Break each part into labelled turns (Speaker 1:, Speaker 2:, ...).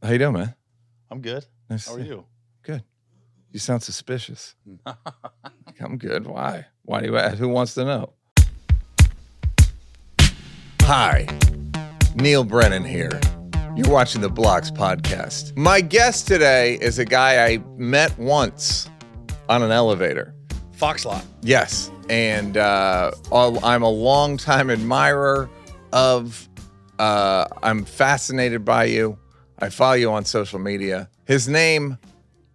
Speaker 1: How you doing, man?
Speaker 2: I'm good.
Speaker 1: Nice
Speaker 2: How are you?
Speaker 1: Good. You sound suspicious. I'm good. Why? Why do you ask? Who wants to know? Hi, Neal Brennan here. You're watching the Blocks podcast. My guest today is a guy I met once on an elevator.
Speaker 2: Foxlot.
Speaker 1: Yes, and I'm a longtime admirer of. I'm fascinated by you. I follow you on social media. His name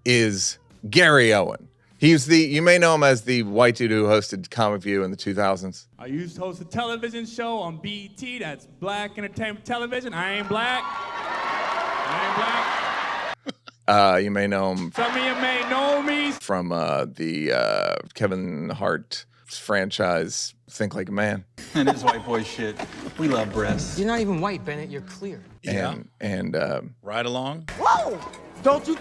Speaker 1: is Gary Owen. You may know him as the white dude who hosted Comic View in the 2000s.
Speaker 3: I used to host a television show on BET. That's Black Entertainment Television. I ain't black.
Speaker 1: You may know him.
Speaker 3: Some of you may know me
Speaker 1: From the Kevin Hart franchise, Think Like a Man.
Speaker 4: And this white boy shit. We love breasts.
Speaker 5: You're not even white, Bennett. You're clear.
Speaker 1: And
Speaker 2: Ride along.
Speaker 6: Whoa! Don't you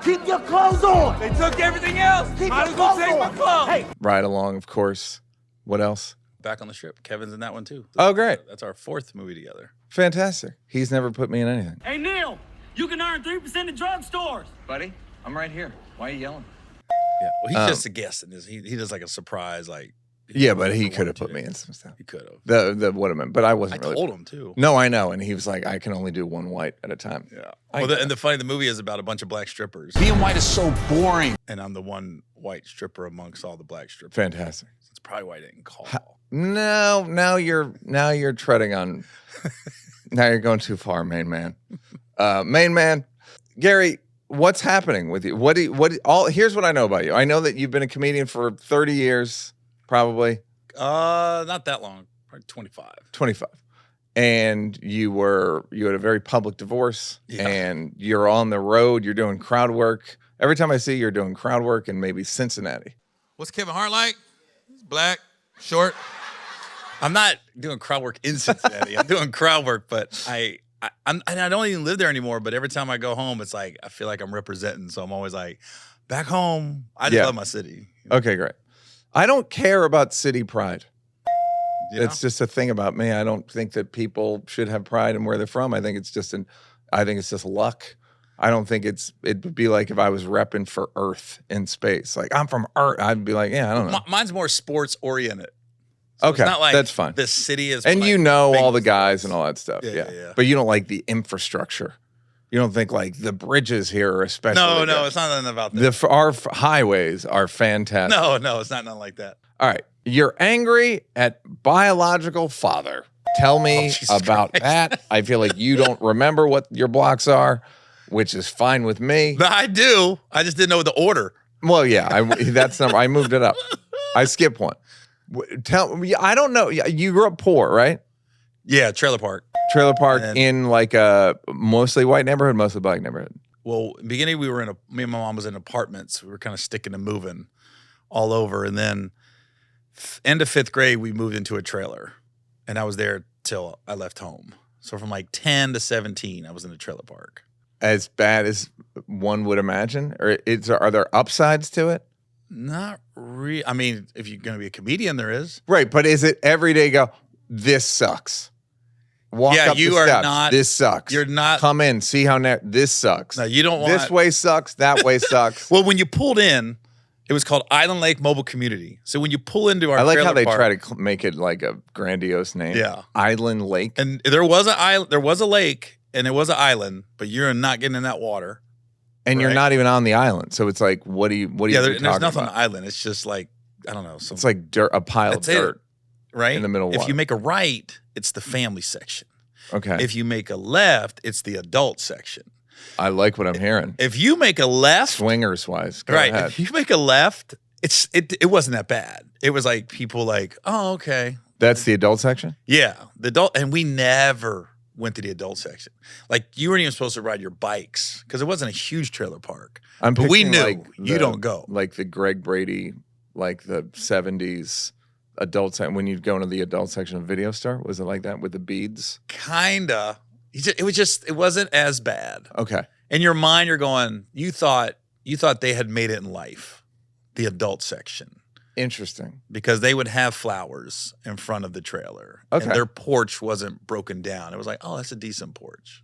Speaker 6: keep your clothes on.
Speaker 3: They took everything else.
Speaker 6: Keep
Speaker 3: Might
Speaker 6: your
Speaker 3: as well
Speaker 6: clothes
Speaker 3: take my
Speaker 6: on.
Speaker 3: clothes.
Speaker 6: Hey,
Speaker 1: Ride Along, of course. What else?
Speaker 2: Back on the Strip. Kevin's in that one too.
Speaker 1: Oh, great.
Speaker 2: That's our fourth movie together.
Speaker 1: Fantastic. He's never put me in anything.
Speaker 7: Hey, Neal, you can earn 3% at drugstores.
Speaker 4: Buddy, I'm right here. Why are you yelling?
Speaker 2: Yeah. Well, he's just a guest in this. He does like a surprise, like.
Speaker 1: Yeah, but he could have put me in some stuff.
Speaker 2: He could have.
Speaker 1: The Woodman, but I wasn't
Speaker 2: I
Speaker 1: really.
Speaker 2: told him too.
Speaker 1: No, I know, and he was like, I can only do one white at a time.
Speaker 2: Yeah. And the movie is about a bunch of black strippers,
Speaker 4: Being white is so boring.
Speaker 2: and I'm the one white stripper amongst all the black strippers.
Speaker 1: Fantastic.
Speaker 2: That's probably why I didn't call.
Speaker 1: No, now you're treading on. Now you're going too far, main man. Main man, Gary, what's happening with you? Here's what I know about you. I know that you've been a comedian for 30 years, probably.
Speaker 2: Not that long. Probably 25.
Speaker 1: 25. And you had a very public divorce,
Speaker 2: Yeah.
Speaker 1: and you're on the road. You're doing crowd work. Every time I see you're doing crowd work in maybe Cincinnati.
Speaker 8: What's Kevin Hart like? He's black, short.
Speaker 2: I'm not doing crowd work in Cincinnati. I'm doing crowd work, but I don't even live there anymore. But every time I go home, it's like I feel like I'm representing. So I'm always like, back home. I just love my city.
Speaker 1: Okay, great. I don't care about city pride.
Speaker 2: You know?
Speaker 1: It's just a thing about me. I don't think that people should have pride in where they're from. I think it's just luck. I don't think it would be like if I was repping for Earth in space. Like, I'm from Earth. I'd be like, yeah, I don't know.
Speaker 2: Mine's more sports oriented. So
Speaker 1: Okay,
Speaker 2: it's not like
Speaker 1: that's fine.
Speaker 2: The city is,
Speaker 1: And
Speaker 2: like,
Speaker 1: you know all the
Speaker 2: big
Speaker 1: guys
Speaker 2: sports.
Speaker 1: and all that stuff.
Speaker 2: Yeah.
Speaker 1: Yeah. But you don't like the infrastructure. You don't think like the bridges here are especially
Speaker 2: No,
Speaker 1: good.
Speaker 2: it's not nothing about that.
Speaker 1: Our highways are fantastic.
Speaker 2: No, it's not nothing like that.
Speaker 1: All right. You're angry at biological father. Tell me
Speaker 2: Jesus
Speaker 1: about
Speaker 2: Christ.
Speaker 1: that. I feel like you don't remember what your blocks are, which is fine with me.
Speaker 2: No, I do. I just didn't know the order.
Speaker 1: Well, yeah, I moved it up. I skipped one. Tell me, I don't know. You grew up poor, right?
Speaker 2: Yeah, trailer park.
Speaker 1: Trailer park
Speaker 2: And-
Speaker 1: in like a mostly white neighborhood, mostly black neighborhood.
Speaker 2: Well, in the beginning, me and my mom was in apartments. We were kind of sticking and moving all over. And then end of fifth grade, we moved into a trailer. And I was there till I left home. So from like 10 to 17, I was in a trailer park.
Speaker 1: As bad as one would imagine? Or are there upsides to it?
Speaker 2: Not really. I mean, if you're going to be a comedian, there is.
Speaker 1: Right, but is it every day go, this sucks? Walk
Speaker 2: Yeah,
Speaker 1: up
Speaker 2: you
Speaker 1: the
Speaker 2: are
Speaker 1: steps.
Speaker 2: not-
Speaker 1: This sucks.
Speaker 2: you're not-
Speaker 1: Come in, see how this sucks.
Speaker 2: No, you don't want.
Speaker 1: This way sucks, that way sucks.
Speaker 2: Well, when you pulled in, it was called Island Lake Mobile Community. So when you pull into our
Speaker 1: I like how
Speaker 2: trailer
Speaker 1: they
Speaker 2: park,
Speaker 1: try to make it like a grandiose name.
Speaker 2: Yeah.
Speaker 1: Island Lake.
Speaker 2: and there was a lake, and there was an island, but you're not getting in that water.
Speaker 1: And you're
Speaker 2: right.
Speaker 1: not even on the island. So it's like, what do you
Speaker 2: Yeah,
Speaker 1: talking
Speaker 2: there's nothing on
Speaker 1: about?
Speaker 2: the island. It's just like, I don't know.
Speaker 1: It's like dirt, a pile of
Speaker 2: That's it.
Speaker 1: dirt.
Speaker 2: right
Speaker 1: in the middle of
Speaker 2: If
Speaker 1: water.
Speaker 2: you make a right, it's the family section.
Speaker 1: Okay.
Speaker 2: If you make a left, it's the adult section.
Speaker 1: I like what I'm hearing.
Speaker 2: If you make a left,
Speaker 1: Swingers wise. Go
Speaker 2: right?
Speaker 1: ahead.
Speaker 2: If you make a left, it wasn't that bad. It was like people like, oh, okay.
Speaker 1: That's the adult section?
Speaker 2: Yeah, the adult, and we never went to the adult section. Like you weren't even supposed to ride your bikes because it wasn't a huge trailer park.
Speaker 1: I'm
Speaker 2: But we
Speaker 1: picturing,
Speaker 2: knew you don't go.
Speaker 1: Like the Greg Brady, like the 70s adult section. When you'd go into the adult section of Video Store, was it like that with the beads?
Speaker 2: Kinda. It wasn't as bad.
Speaker 1: Okay.
Speaker 2: In your mind, you're going, you thought they had made it in life, the adult section.
Speaker 1: Interesting.
Speaker 2: Because they would have flowers in front of the trailer.
Speaker 1: Okay.
Speaker 2: And their porch wasn't broken down. It was like, oh, that's a decent porch.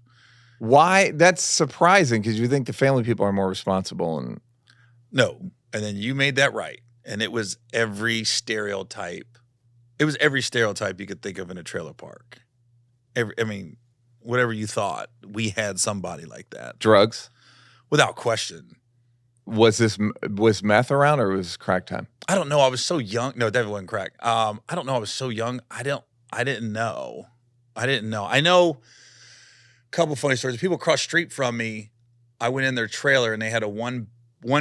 Speaker 1: Why? That's surprising because you think the family people are more responsible. And
Speaker 2: No. And then you made that right. And it was every stereotype. It was every stereotype you could think of in a trailer park. Whatever you thought, we had somebody like that.
Speaker 1: drugs.
Speaker 2: Without question.
Speaker 1: Was meth around or was crack time?
Speaker 2: I don't know. I was so young. No, it definitely wasn't crack. I don't know. I was so young. I didn't know. I know a couple funny stories. People across the street from me, I went in their trailer and they had a one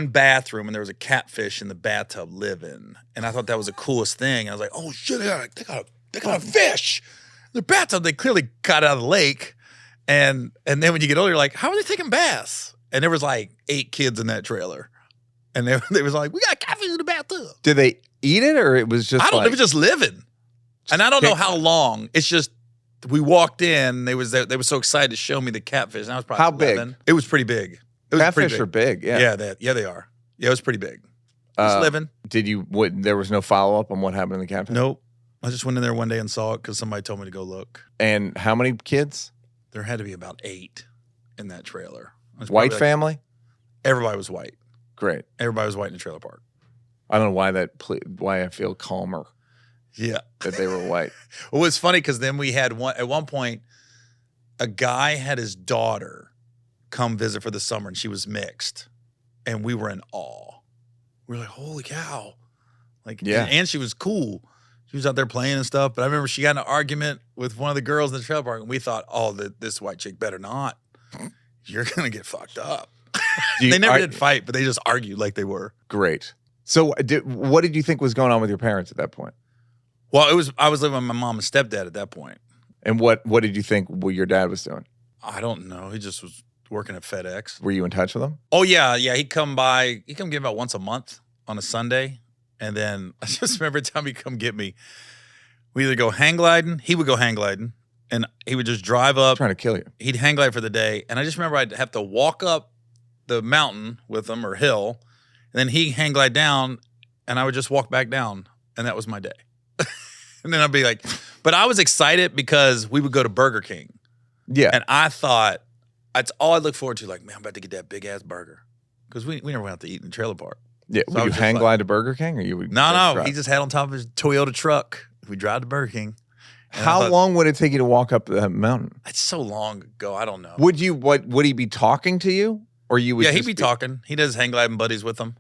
Speaker 2: bathroom and there was a catfish in the bathtub living. And I thought that was the coolest thing. And I was like, oh shit, they got a fish. Their bathtub, they clearly got out of the lake. And then when you get older, you're like, how are they taking baths? And there was like 8 kids in that trailer. And they was like, we got catfish in the bathtub.
Speaker 1: Did they eat it or it was just
Speaker 2: I don't know. It was just living. And I don't know how long. It's just we walked in. They were so excited to show me the catfish. And I was probably
Speaker 1: How
Speaker 2: 11.
Speaker 1: big?
Speaker 2: It was pretty big. It was
Speaker 1: catfish
Speaker 2: pretty
Speaker 1: are big? Yeah.
Speaker 2: Yeah, they are. Yeah, it was pretty big. Just living.
Speaker 1: There was no follow up on what happened in the catfish?
Speaker 2: Nope. I just went in there one day and saw it because somebody told me to go look.
Speaker 1: And how many kids?
Speaker 2: There had to be about 8 in that trailer. It was
Speaker 1: White
Speaker 2: probably
Speaker 1: family?
Speaker 2: Everybody was white.
Speaker 1: Great.
Speaker 2: Everybody was white in the trailer park.
Speaker 1: I don't know why I feel calmer
Speaker 2: Yeah.
Speaker 1: that they were white.
Speaker 2: Well, it's funny because then we had at one point, a guy had his daughter come visit for the summer and she was mixed. And we were in awe. We were like, holy cow. Like,
Speaker 1: Yeah.
Speaker 2: And she was cool. She was out there playing and stuff. But I remember she got in an argument with one of the girls in the trailer park and we thought, oh, this white chick better not. You're going to get fucked up. They never did fight, but they just argued like they were.
Speaker 1: Great. So what did you think was going on with your parents at that point?
Speaker 2: Well, I was living with my mom and stepdad at that point.
Speaker 1: And what did you think your dad was doing?
Speaker 2: I don't know. He just was working at FedEx.
Speaker 1: Were you in touch with him?
Speaker 2: Oh, yeah. He'd come by. He'd come get me about once a month on a Sunday. And then I just remember every time he'd come get me, we either go hang gliding. He would go hang gliding. And he would just drive up.
Speaker 1: Trying to kill you.
Speaker 2: He'd hang glide for the day. And I just remember I'd have to walk up the mountain with him or hill. And then he'd hang glide down. And I would just walk back down. And that was my day. And then I'd be like, but I was excited because we would go to Burger King.
Speaker 1: Yeah.
Speaker 2: And I thought, that's all I look forward to. Like, man, I'm about to get that big ass burger. Because we never went out to eat in the trailer park.
Speaker 1: Yeah.
Speaker 2: So
Speaker 1: Would
Speaker 2: I
Speaker 1: you
Speaker 2: was just
Speaker 1: hang
Speaker 2: like-
Speaker 1: glide to Burger King or you would?
Speaker 2: No.
Speaker 1: drive?
Speaker 2: He just had on top of his Toyota truck. We drive to Burger King. And I
Speaker 1: How
Speaker 2: thought,
Speaker 1: long would it take you to walk up that mountain?
Speaker 2: It's so long ago. I don't know.
Speaker 1: Would he be talking to you? Or you would
Speaker 2: Yeah, he'd
Speaker 1: just
Speaker 2: be talking. He does hang gliding buddies with him.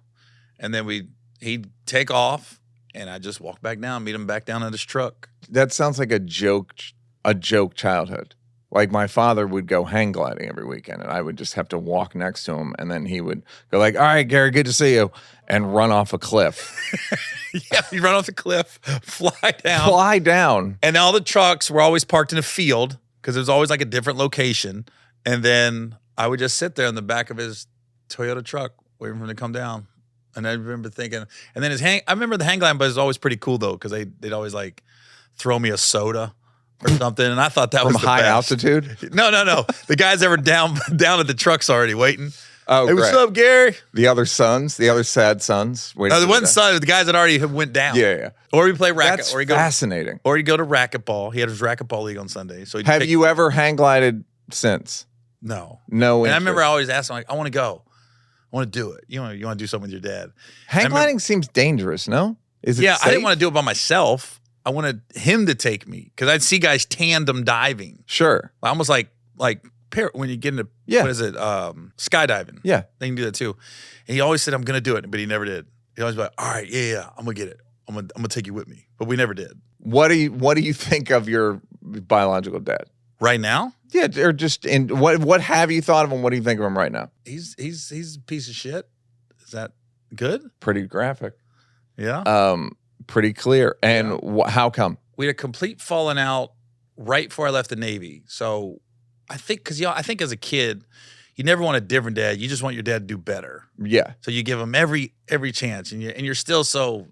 Speaker 2: And then he'd take off and I just walk back down, meet him back down at his truck.
Speaker 1: That sounds like a joke childhood. Like my father would go hang gliding every weekend and I would just have to walk next to him and then he would go like, all right, Gary, good to see you, and run off a cliff.
Speaker 2: Yeah, you run off the cliff, fly down.
Speaker 1: Fly down.
Speaker 2: And all the trucks were always parked in a field because it was always like a different location. And then I would just sit there in the back of his Toyota truck waiting for him to come down. And I remember thinking, and then I remember the hang gliding buddies was always pretty cool though because they'd always like throw me a soda or something. And I thought that
Speaker 1: From
Speaker 2: was the
Speaker 1: high
Speaker 2: best.
Speaker 1: altitude?
Speaker 2: No. The guys that were down at the trucks already waiting.
Speaker 1: Oh,
Speaker 2: Hey, what's
Speaker 1: great.
Speaker 2: up, Gary?
Speaker 1: The other sad sons.
Speaker 2: No, the one son, the guys that already went down.
Speaker 1: Yeah.
Speaker 2: Or we play racket.
Speaker 1: That's
Speaker 2: or you go,
Speaker 1: fascinating.
Speaker 2: Or you go to racquetball. He had his racquetball league on Sunday. So
Speaker 1: Have you ever hang glided since?
Speaker 2: No.
Speaker 1: No.
Speaker 2: And I
Speaker 1: interest.
Speaker 2: remember I always asked him, like, I want to go. I want to do it. You want to do something with your dad?
Speaker 1: Hang gliding seems dangerous, no? Is it
Speaker 2: Yeah, I didn't
Speaker 1: safe?
Speaker 2: want to do it by myself. I wanted him to take me because I'd see guys tandem diving.
Speaker 1: Sure.
Speaker 2: Almost like when you get into,
Speaker 1: Yeah.
Speaker 2: what is it, skydiving.
Speaker 1: Yeah.
Speaker 2: They can do that too. And he always said, I'm going to do it, but he never did. He always be like, all right, yeah, I'm going to get it. I'm gonna take you with me. But we never did.
Speaker 1: What do you think of your biological dad?
Speaker 2: Right now?
Speaker 1: Yeah, or just what have you thought of him? What do you think of him right now?
Speaker 2: He's a piece of shit. Is that good?
Speaker 1: Pretty graphic.
Speaker 2: Yeah.
Speaker 1: Pretty clear. And how come?
Speaker 2: We had a complete falling out right before I left the Navy. So I think I think as a kid, you never want a different dad. You just want your dad to do better.
Speaker 1: Yeah.
Speaker 2: So you give him every chance, and you're still so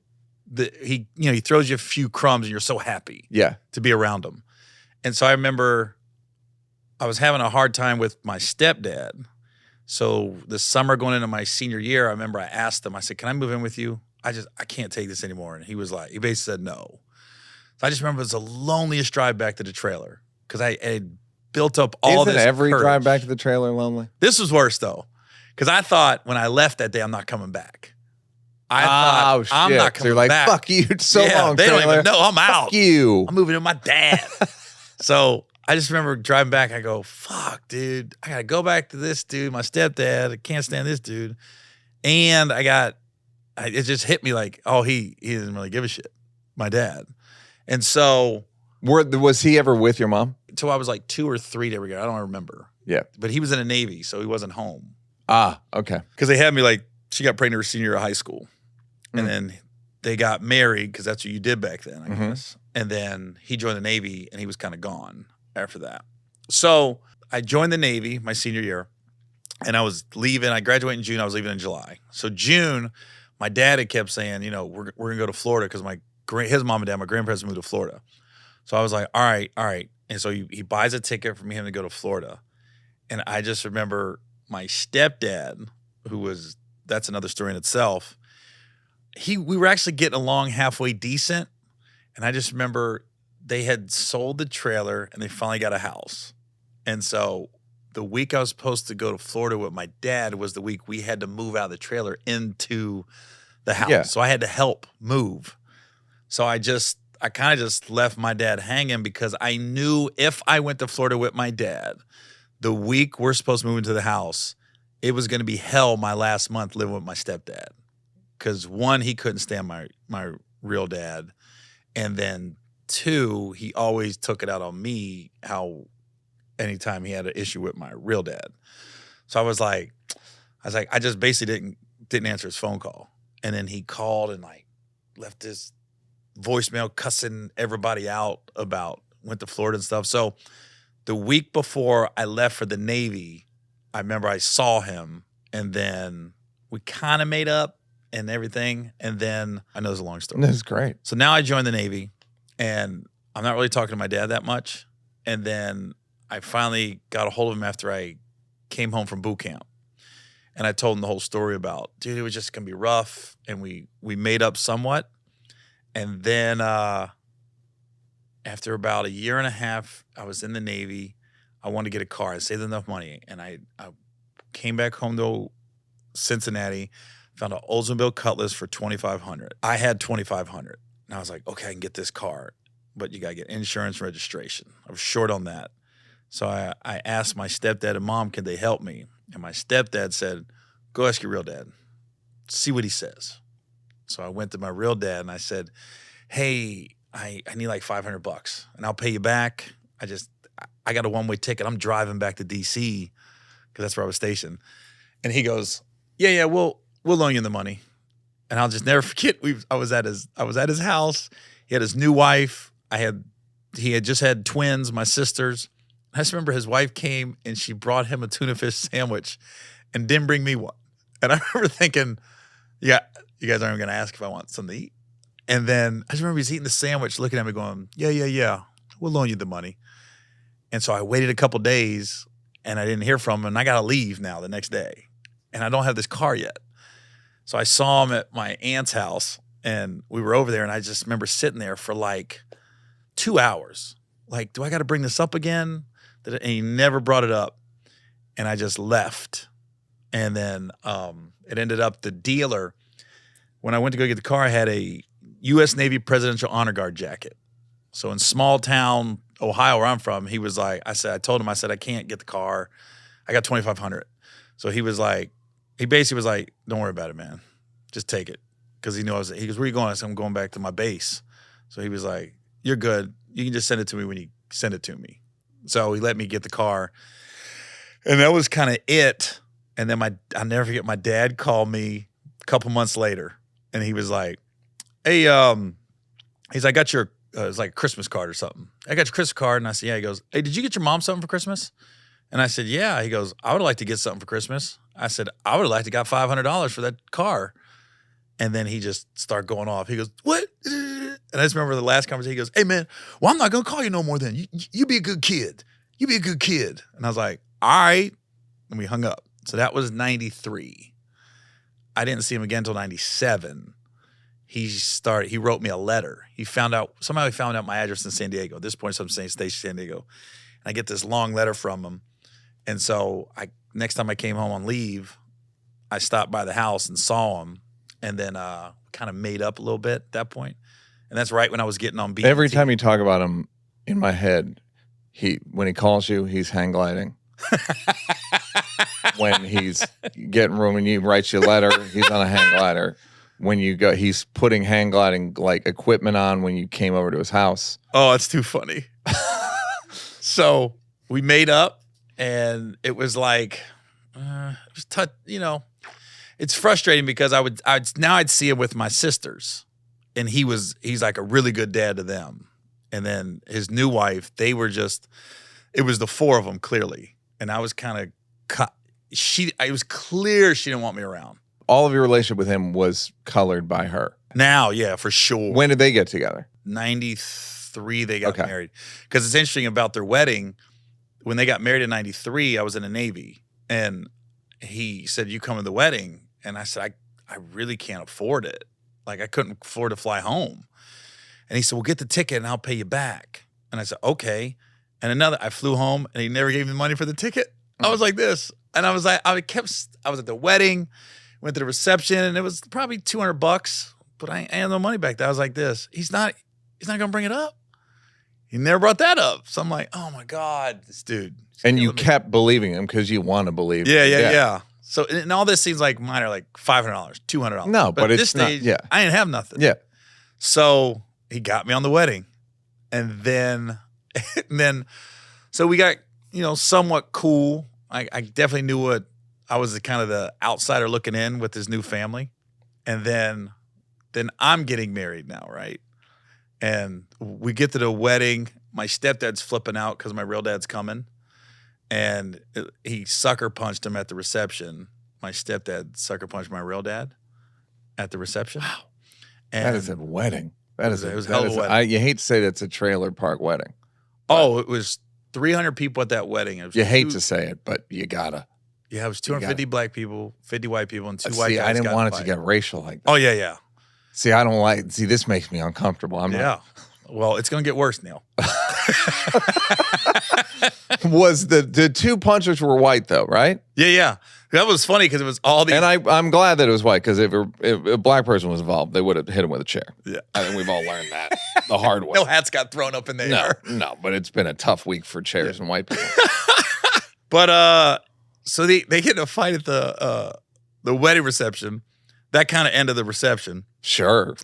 Speaker 2: he throws you a few crumbs, and you're so happy.
Speaker 1: Yeah.
Speaker 2: To be around him. And so I remember I was having a hard time with my stepdad. So the summer going into my senior year, I remember I asked him, I said, can I move in with you? I can't take this anymore. And he basically said no. So I just remember it was the loneliest drive back to the trailer because I had built up all
Speaker 1: Isn't
Speaker 2: this
Speaker 1: every
Speaker 2: courage.
Speaker 1: drive back to the trailer lonely?
Speaker 2: This was worse though, because I thought when I left that day, I'm not coming back. I thought I'm not coming
Speaker 1: So you're like,
Speaker 2: back.
Speaker 1: fuck you, it's so long,
Speaker 2: They
Speaker 1: trailer.
Speaker 2: don't even know I'm out.
Speaker 1: Fuck you.
Speaker 2: I'm moving to my dad. So I just remember driving back. I go, fuck, dude. I got to go back to this dude, my stepdad. I can't stand this dude. And it just hit me like, oh, he doesn't really give a shit, my dad. And so.
Speaker 1: Was he ever with your mom?
Speaker 2: Until I was like 2 or 3 there we go. I don't remember.
Speaker 1: Yeah.
Speaker 2: But he was in the Navy, so he wasn't home.
Speaker 1: Ah, okay.
Speaker 2: Because they had me like, she got pregnant her senior year of high school. And then they got married because that's what you did back then, I guess. And then he joined the Navy and he was kind of gone after that. So I joined the Navy my senior year and I was leaving. I graduated in June. I was leaving in July. So June, my dad had kept saying, you know, we're going to go to Florida because his mom and dad, my grandparents moved to Florida. So I was like, all right. And so he buys a ticket for him to go to Florida. And I just remember my stepdad, that's another story in itself. We were actually getting along halfway decent. And I just remember they had sold the trailer and they finally got a house. And so the week I was supposed to go to Florida with my dad was the week we had to move out of the trailer into the house.
Speaker 1: Yeah.
Speaker 2: So I had to help move. So I kind of just left my dad hanging because I knew if I went to Florida with my dad, the week we're supposed to move into the house, it was going to be hell my last month living with my stepdad. Because 1, he couldn't stand my real dad. And then 2, he always took it out on me how anytime he had an issue with my real dad. So I was like, I just basically didn't answer his phone call. And then he called and like left this voicemail cussing everybody out about went to Florida and stuff. So the week before I left for the Navy, I remember I saw him and then we kind of made up and everything. And then I know it's a long story.
Speaker 1: This is great.
Speaker 2: So now I joined the Navy and I'm not really talking to my dad that much. And then I finally got a hold of him after I came home from boot camp. And I told him the whole story about, dude, it was just going to be rough. And we made up somewhat. And then after about a year and a half, I was in the Navy. I wanted to get a car. I saved enough money. And I came back home to Cincinnati, found an Oldsmobile Cutlass for $2,500. I had $2,500. And I was like, okay, I can get this car. But you got to get insurance and registration. I was short on that. So I asked my stepdad and mom, could they help me? And my stepdad said, go ask your real dad. See what he says. So I went to my real dad and I said, hey, I need like $500 and I'll pay you back. I got a one-way ticket. I'm driving back to D.C. because that's where I was stationed. And he goes, yeah, we'll loan you the money. And I'll just never forget. I was at his house. He had his new wife. He had just had twins, my sisters. I just remember his wife came and she brought him a tuna fish sandwich and didn't bring me one. And I remember thinking, yeah, you guys aren't even going to ask if I want something to eat. And then I just remember he's eating the sandwich, looking at me going, yeah, we'll loan you the money. And so I waited a couple days and I didn't hear from him. And I got to leave now the next day. And I don't have this car yet. So I saw him at my aunt's house and we were over there. And I just remember sitting there for like 2 hours. Like, do I got to bring this up again? And he never brought it up. And I just left. And then it ended up the dealer, when I went to go get the car, I had a U.S. Navy Presidential Honor Guard jacket. So in small town Ohio, where I'm from, he was like, I told him, I can't get the car. I got $2,500. So he basically was like, don't worry about it, man. Just take it. Because he goes, where are you going? I said, I'm going back to my base. So he was like, you're good. You can just send it to me when you send it to me. So he let me get the car. And that was kind of it. And then I'll never forget, my dad called me a couple months later. And he was like, hey, he's like, I got your, it's like a Christmas card or something. I got your Christmas card. And I said, yeah. He goes, hey, did you get your mom something for Christmas? And I said, yeah. He goes, I would like to get something for Christmas. I said, I would have liked to got $500 for that car. And then he just started going off. He goes, what? And I just remember the last conversation. He goes, hey, man, well, I'm not going to call you no more then. You be a good kid. You be a good kid. And I was like, all right. And we hung up. So that was 93. I didn't see him again until 97. He wrote me a letter. Somehow he found out my address in San Diego. At this point, I'm saying station San Diego. I get this long letter from him. And so next time I came home on leave, I stopped by the house and saw him, and then kind of made up a little bit at that point. And that's right when I was getting on BET.
Speaker 1: Every time you talk about him in my head, when he calls you, he's hang gliding. When he's getting room and he writes you a letter, he's on a hang glider. When you go, he's putting hang gliding like equipment on when you came over to his house.
Speaker 2: Oh, it's too funny. So we made up, and it was like, it was tough, you know. It's frustrating because I'd see him with my sisters, and he's like a really good dad to them. And then his new wife, it was the four of them clearly. And I was kind of it was clear she didn't want me around.
Speaker 1: All of your relationship with him was colored by her.
Speaker 2: Now, yeah, for sure.
Speaker 1: When did they get together?
Speaker 2: 93, they got married. Because it's interesting about their wedding. When they got married in 93, I was in the Navy. And he said, "You come to the wedding?" And I said, I really can't afford it. Like, I couldn't afford to fly home. And he said, "Well, get the ticket and I'll pay you back." And I said, "Okay." And I flew home and he never gave me the money for the ticket. I was like this. And I was like, I was at the wedding, went to the reception, and it was probably $200, but I had no money back then. I was like this. He's not going to bring it up. He never brought that up. So I'm like, oh my God, this dude.
Speaker 1: And you kept believing him because you want to believe him.
Speaker 2: Yeah. So, and all this seems like mine are like $500, $200.
Speaker 1: No, but
Speaker 2: at
Speaker 1: it's
Speaker 2: this stage,
Speaker 1: not, yeah.
Speaker 2: I didn't have nothing.
Speaker 1: Yeah.
Speaker 2: So he got me on the wedding. And then, so we got, somewhat cool. I definitely knew I was kind of the outsider looking in with his new family. And then I'm getting married now, right? And we get to the wedding. My stepdad's flipping out because my real dad's coming. And he sucker punched him at the reception. My stepdad sucker punched my real dad at the reception.
Speaker 1: Wow.
Speaker 2: And
Speaker 1: that is a wedding. It was
Speaker 2: a hell of a wedding.
Speaker 1: You hate to say that's a trailer park wedding.
Speaker 2: Oh, it was 300 people at that wedding.
Speaker 1: You hate to say it, but you gotta.
Speaker 2: Yeah, it was 250 black people, 50 white people, and 2 white guys.
Speaker 1: I didn't want it to get racial like that.
Speaker 2: Oh, yeah.
Speaker 1: See, I don't like. See, this makes me uncomfortable. I'm not.
Speaker 2: Well, it's gonna get worse, Neal.
Speaker 1: Was the two punchers were white though, right?
Speaker 2: Yeah. That was funny because it was all these.
Speaker 1: And I'm glad that it was white because if a black person was involved, they would have hit him with a chair.
Speaker 2: Yeah,
Speaker 1: I think we've all learned that the hard way.
Speaker 2: No hats got thrown up in the air.
Speaker 1: No, but it's been a tough week for chairs and white people.
Speaker 2: But so they get in a fight at the wedding reception. That kind of ended the reception. Sure,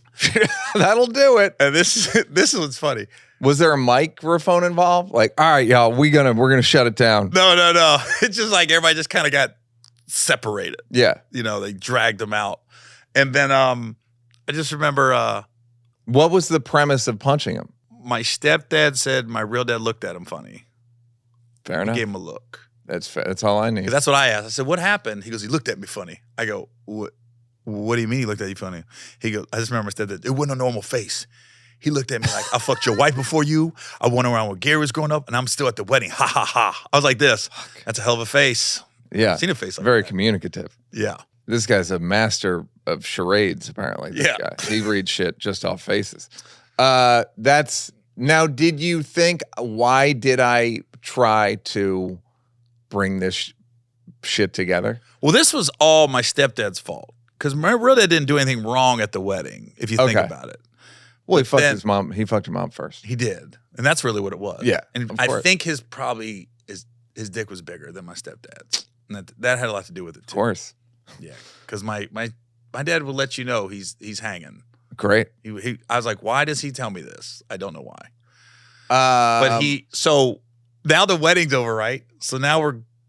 Speaker 1: that'll do it.
Speaker 2: And this is what's funny.
Speaker 1: Was there a microphone involved? Like, all right, y'all, we're gonna shut it down.
Speaker 2: No. It's just like everybody just kind of got separated.
Speaker 1: Yeah,
Speaker 2: they dragged them out, and then I just remember.
Speaker 1: What was the premise of punching him?
Speaker 2: My stepdad said my real dad looked at him funny.
Speaker 1: Fair enough.
Speaker 2: Gave him a look.
Speaker 1: That's fair. That's all I need.
Speaker 2: That's what I asked. I said, "What happened?" He goes, "He looked at me funny." I go, What do you mean he looked at you funny?" He goes, I just remember my stepdad. It wasn't a normal face. He looked at me like, "I fucked your wife before you. I went around when Gary was growing up, and I'm still at the wedding. Ha, ha, ha." I was like this. Fuck. That's a hell of a face.
Speaker 1: Yeah.
Speaker 2: I've seen a face like
Speaker 1: very
Speaker 2: that.
Speaker 1: communicative.
Speaker 2: Yeah.
Speaker 1: This guy's a master of charades, apparently. This guy. He reads shit just off faces. Now, did you think, why did I try to bring this shit together?
Speaker 2: Well, this was all my stepdad's fault. Because my real dad didn't do anything wrong at the wedding, if you think about it.
Speaker 1: Well, he fucked his mom. He fucked your mom first.
Speaker 2: He did. And that's really what it was.
Speaker 1: Yeah.
Speaker 2: And I think his dick was bigger than my stepdad's. And that had a lot to do with it, too.
Speaker 1: Of course.
Speaker 2: Yeah. Because my dad will let you know he's hanging.
Speaker 1: Great.
Speaker 2: I was like, why does he tell me this? I don't know why. So now the wedding's over, right? So now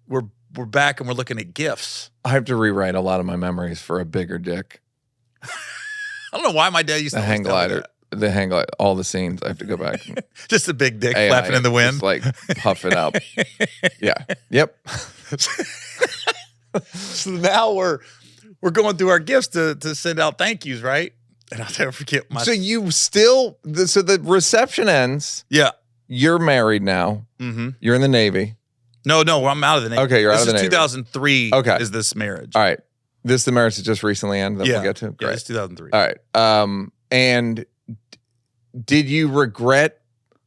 Speaker 2: we're back and we're looking at gifts.
Speaker 1: I have to rewrite a lot of my memories for a bigger dick.
Speaker 2: I don't know why my dad used to
Speaker 1: hang glider. The hang glider, all the scenes. I have to go back. And
Speaker 2: just a big dick flapping in the wind.
Speaker 1: Just like puff it up. Yeah. Yep.
Speaker 2: So now we're going through our gifts to send out thank yous, right? And I'll never forget my.
Speaker 1: So the reception ends.
Speaker 2: Yeah.
Speaker 1: You're married now.
Speaker 2: Mm-hmm.
Speaker 1: You're in the Navy.
Speaker 2: No, I'm out of the Navy.
Speaker 1: Okay, you're out of the Navy.
Speaker 2: This is 2003.
Speaker 1: Okay.
Speaker 2: Is this marriage?
Speaker 1: All right. This the marriage that just recently ended that we'll get to?
Speaker 2: Great. Yeah, it's 2003.
Speaker 1: All right. And did you regret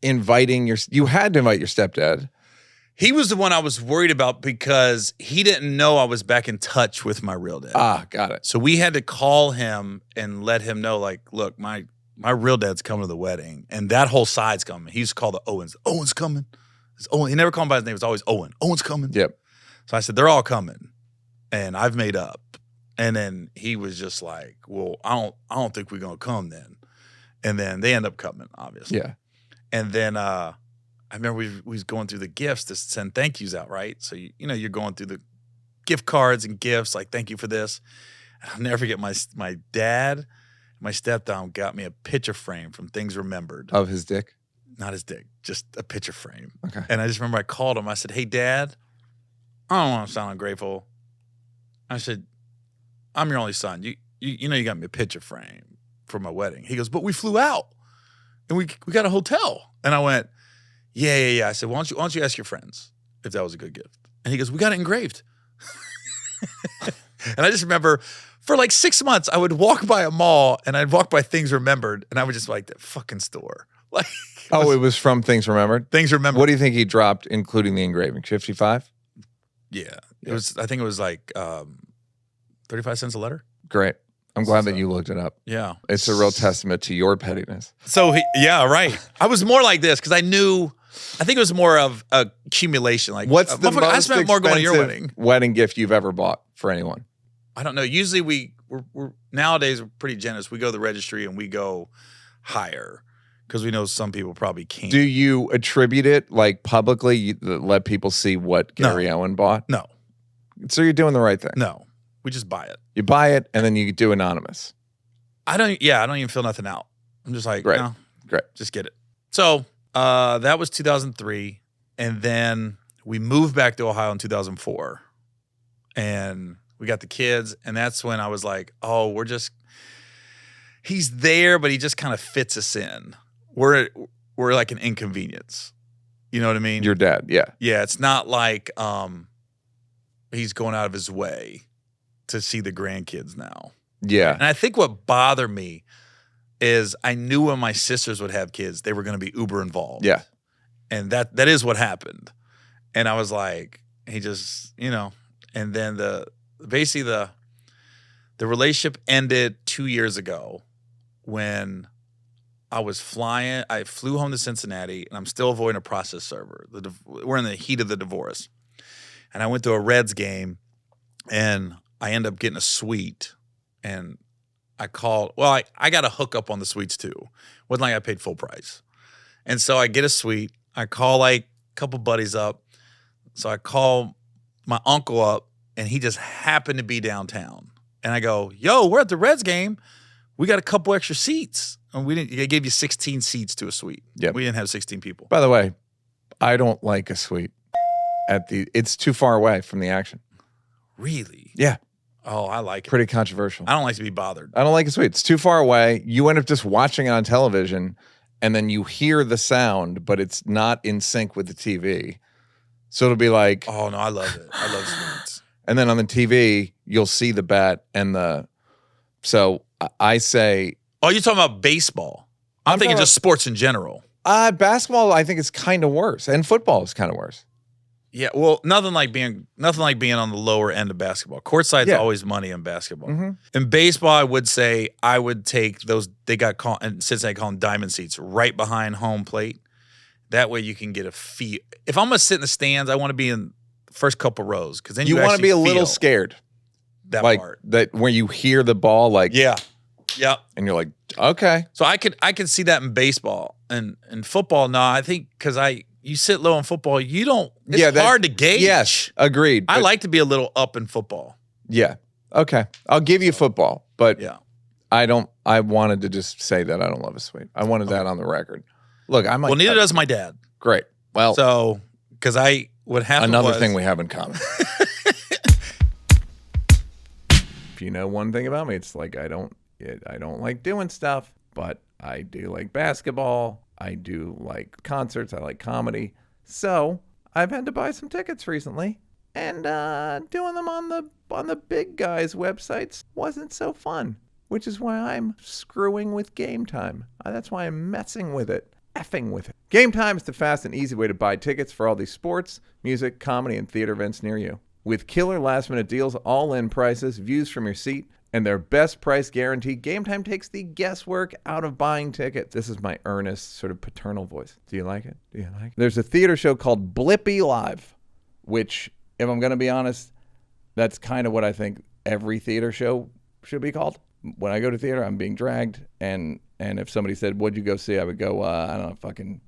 Speaker 1: inviting you had to invite your stepdad.
Speaker 2: He was the one I was worried about because he didn't know I was back in touch with my real dad.
Speaker 1: Ah, got it.
Speaker 2: So we had to call him and let him know, like, look, my real dad's coming to the wedding, and that whole side's coming. He used to call the Owens. Owen's coming. It's Owen. He never called him by his name. It was always Owen. Owen's coming.
Speaker 1: Yep.
Speaker 2: So I said, they're all coming, and I've made up. And then he was just like, well, I don't think we're gonna come then. And then they end up coming, obviously.
Speaker 1: Yeah.
Speaker 2: And then I remember we was going through the gifts to send thank yous out, right? So you're going through the gift cards and gifts, like thank you for this. And I'll never forget my dad, my stepdad got me a picture frame from Things Remembered.
Speaker 1: Of his dick?
Speaker 2: Not his dick, just a picture frame.
Speaker 1: Okay.
Speaker 2: And I just remember I called him. I said, hey, Dad, I don't want to sound ungrateful. I said, I'm your only son. You know you got me a picture frame for my wedding. He goes, but we flew out and we got a hotel. And I went, yeah. I said, why don't you ask your friends if that was a good gift? And he goes, we got it engraved. And I just remember for like 6 months, I would walk by a mall and I'd walk by Things Remembered and I would just be like, that fucking store. Like,
Speaker 1: it was from Things Remembered?
Speaker 2: Things Remembered.
Speaker 1: What do you think he dropped, including the engraving? 55?
Speaker 2: Yeah. I think it was like 35 cents a letter.
Speaker 1: Great. I'm glad that you looked it up.
Speaker 2: Yeah.
Speaker 1: It's a real testament to your pettiness.
Speaker 2: So, right. I was more like this because I think it was more of accumulation. Like,
Speaker 1: What's the most
Speaker 2: I spent more going to your
Speaker 1: wedding gift you've ever bought for anyone?
Speaker 2: I don't know. Usually we're nowadays we're pretty generous. We go to the registry and we go higher because we know some people probably can't.
Speaker 1: Do you attribute it like publicly? Let people see what Gary Owen bought?
Speaker 2: No.
Speaker 1: So you're doing the right thing.
Speaker 2: No. We just buy it.
Speaker 1: You buy it and then you do anonymous.
Speaker 2: I don't even fill nothing out. I'm just like,
Speaker 1: Great.
Speaker 2: no,
Speaker 1: Great.
Speaker 2: just get it. So that was 2003. And then we moved back to Ohio in 2004. And we got the kids. And that's when I was like, oh, he's there, but he just kind of fits us in. We're like an inconvenience. You know what I mean?
Speaker 1: Your dad, yeah.
Speaker 2: Yeah, it's not like he's going out of his way to see the grandkids now.
Speaker 1: Yeah.
Speaker 2: And I think what bothered me is I knew when my sisters would have kids, they were going to be uber involved.
Speaker 1: Yeah.
Speaker 2: And that is what happened. And I was like, he just, and then the relationship ended 2 years ago when I flew home to Cincinnati and I'm still avoiding a process server. We're in the heat of the divorce. And I went to a Reds game and I ended up getting a suite, and I called. Well, I got a hookup on the suites too. Wasn't like I paid full price, and so I get a suite. I call like a couple buddies up. So I call my uncle up, and he just happened to be downtown. And I go, "Yo, we're at the Reds game. We got a couple extra seats, and they gave you 16 seats to a suite.
Speaker 1: Yeah,
Speaker 2: we didn't have 16 people.
Speaker 1: By the way, I don't like a suite it's too far away from the action.
Speaker 2: Really?
Speaker 1: Yeah.
Speaker 2: Oh, I like it.
Speaker 1: Pretty controversial.
Speaker 2: I don't like to be bothered.
Speaker 1: I don't like a suite. It's too far away. You end up just watching it on television, and then you hear the sound, but it's not in sync with the TV. So it'll be like,
Speaker 2: oh no, I love it. I love suites.
Speaker 1: And then on the TV, you'll see the bat and so I say.
Speaker 2: Oh, you're talking about baseball. I'm thinking just sports in general.
Speaker 1: Basketball, I think, is kind of worse, and football is kind of worse.
Speaker 2: Yeah, well, nothing like being on the lower end of basketball. Courtside's always money in basketball. Mm-hmm. In baseball, I would say I would take those. They got called, and Cincinnati call them diamond seats, right behind home plate. That way, you can get a feel. If I'm gonna sit in the stands, I want to be in the first couple rows because then you
Speaker 1: want to be a little scared.
Speaker 2: That
Speaker 1: like
Speaker 2: part,
Speaker 1: that when you hear the ball, like
Speaker 2: yeah,
Speaker 1: and you're like, okay.
Speaker 2: So I could see that in baseball and in football. No, I think because you sit low in football, you don't. It's hard to gauge.
Speaker 1: Yes, agreed.
Speaker 2: I like to be a little up in football.
Speaker 1: Yeah. Okay. I'll give you football, but
Speaker 2: yeah,
Speaker 1: I don't. I wanted to just say that I don't love a suite. I wanted that on the record. Look, I'm like,
Speaker 2: well, neither does my dad.
Speaker 1: Great. Well,
Speaker 2: so because what happened?
Speaker 1: Another thing we have in common. If you know one thing about me, it's like I don't like doing stuff, but I do like basketball. I do like concerts. I like comedy. So I've had to buy some tickets recently, and doing them on the big guys' websites wasn't so fun, which is why I'm screwing with GameTime. That's why I'm messing with it. effing with it. Game Time is the fast and easy way to buy tickets for all these sports, music, comedy, and theater events near you. With killer last-minute deals, all-in prices, views from your seat, and their best price guarantee, Game Time takes the guesswork out of buying tickets. This is my earnest, sort of paternal voice. Do you like it? Do you like it? There's a theater show called Blippi Live, which, if I'm going to be honest, that's kind of what I think every theater show should be called. When I go to theater, I'm being dragged, and if somebody said, what'd you go see? I would go, I don't know, fucking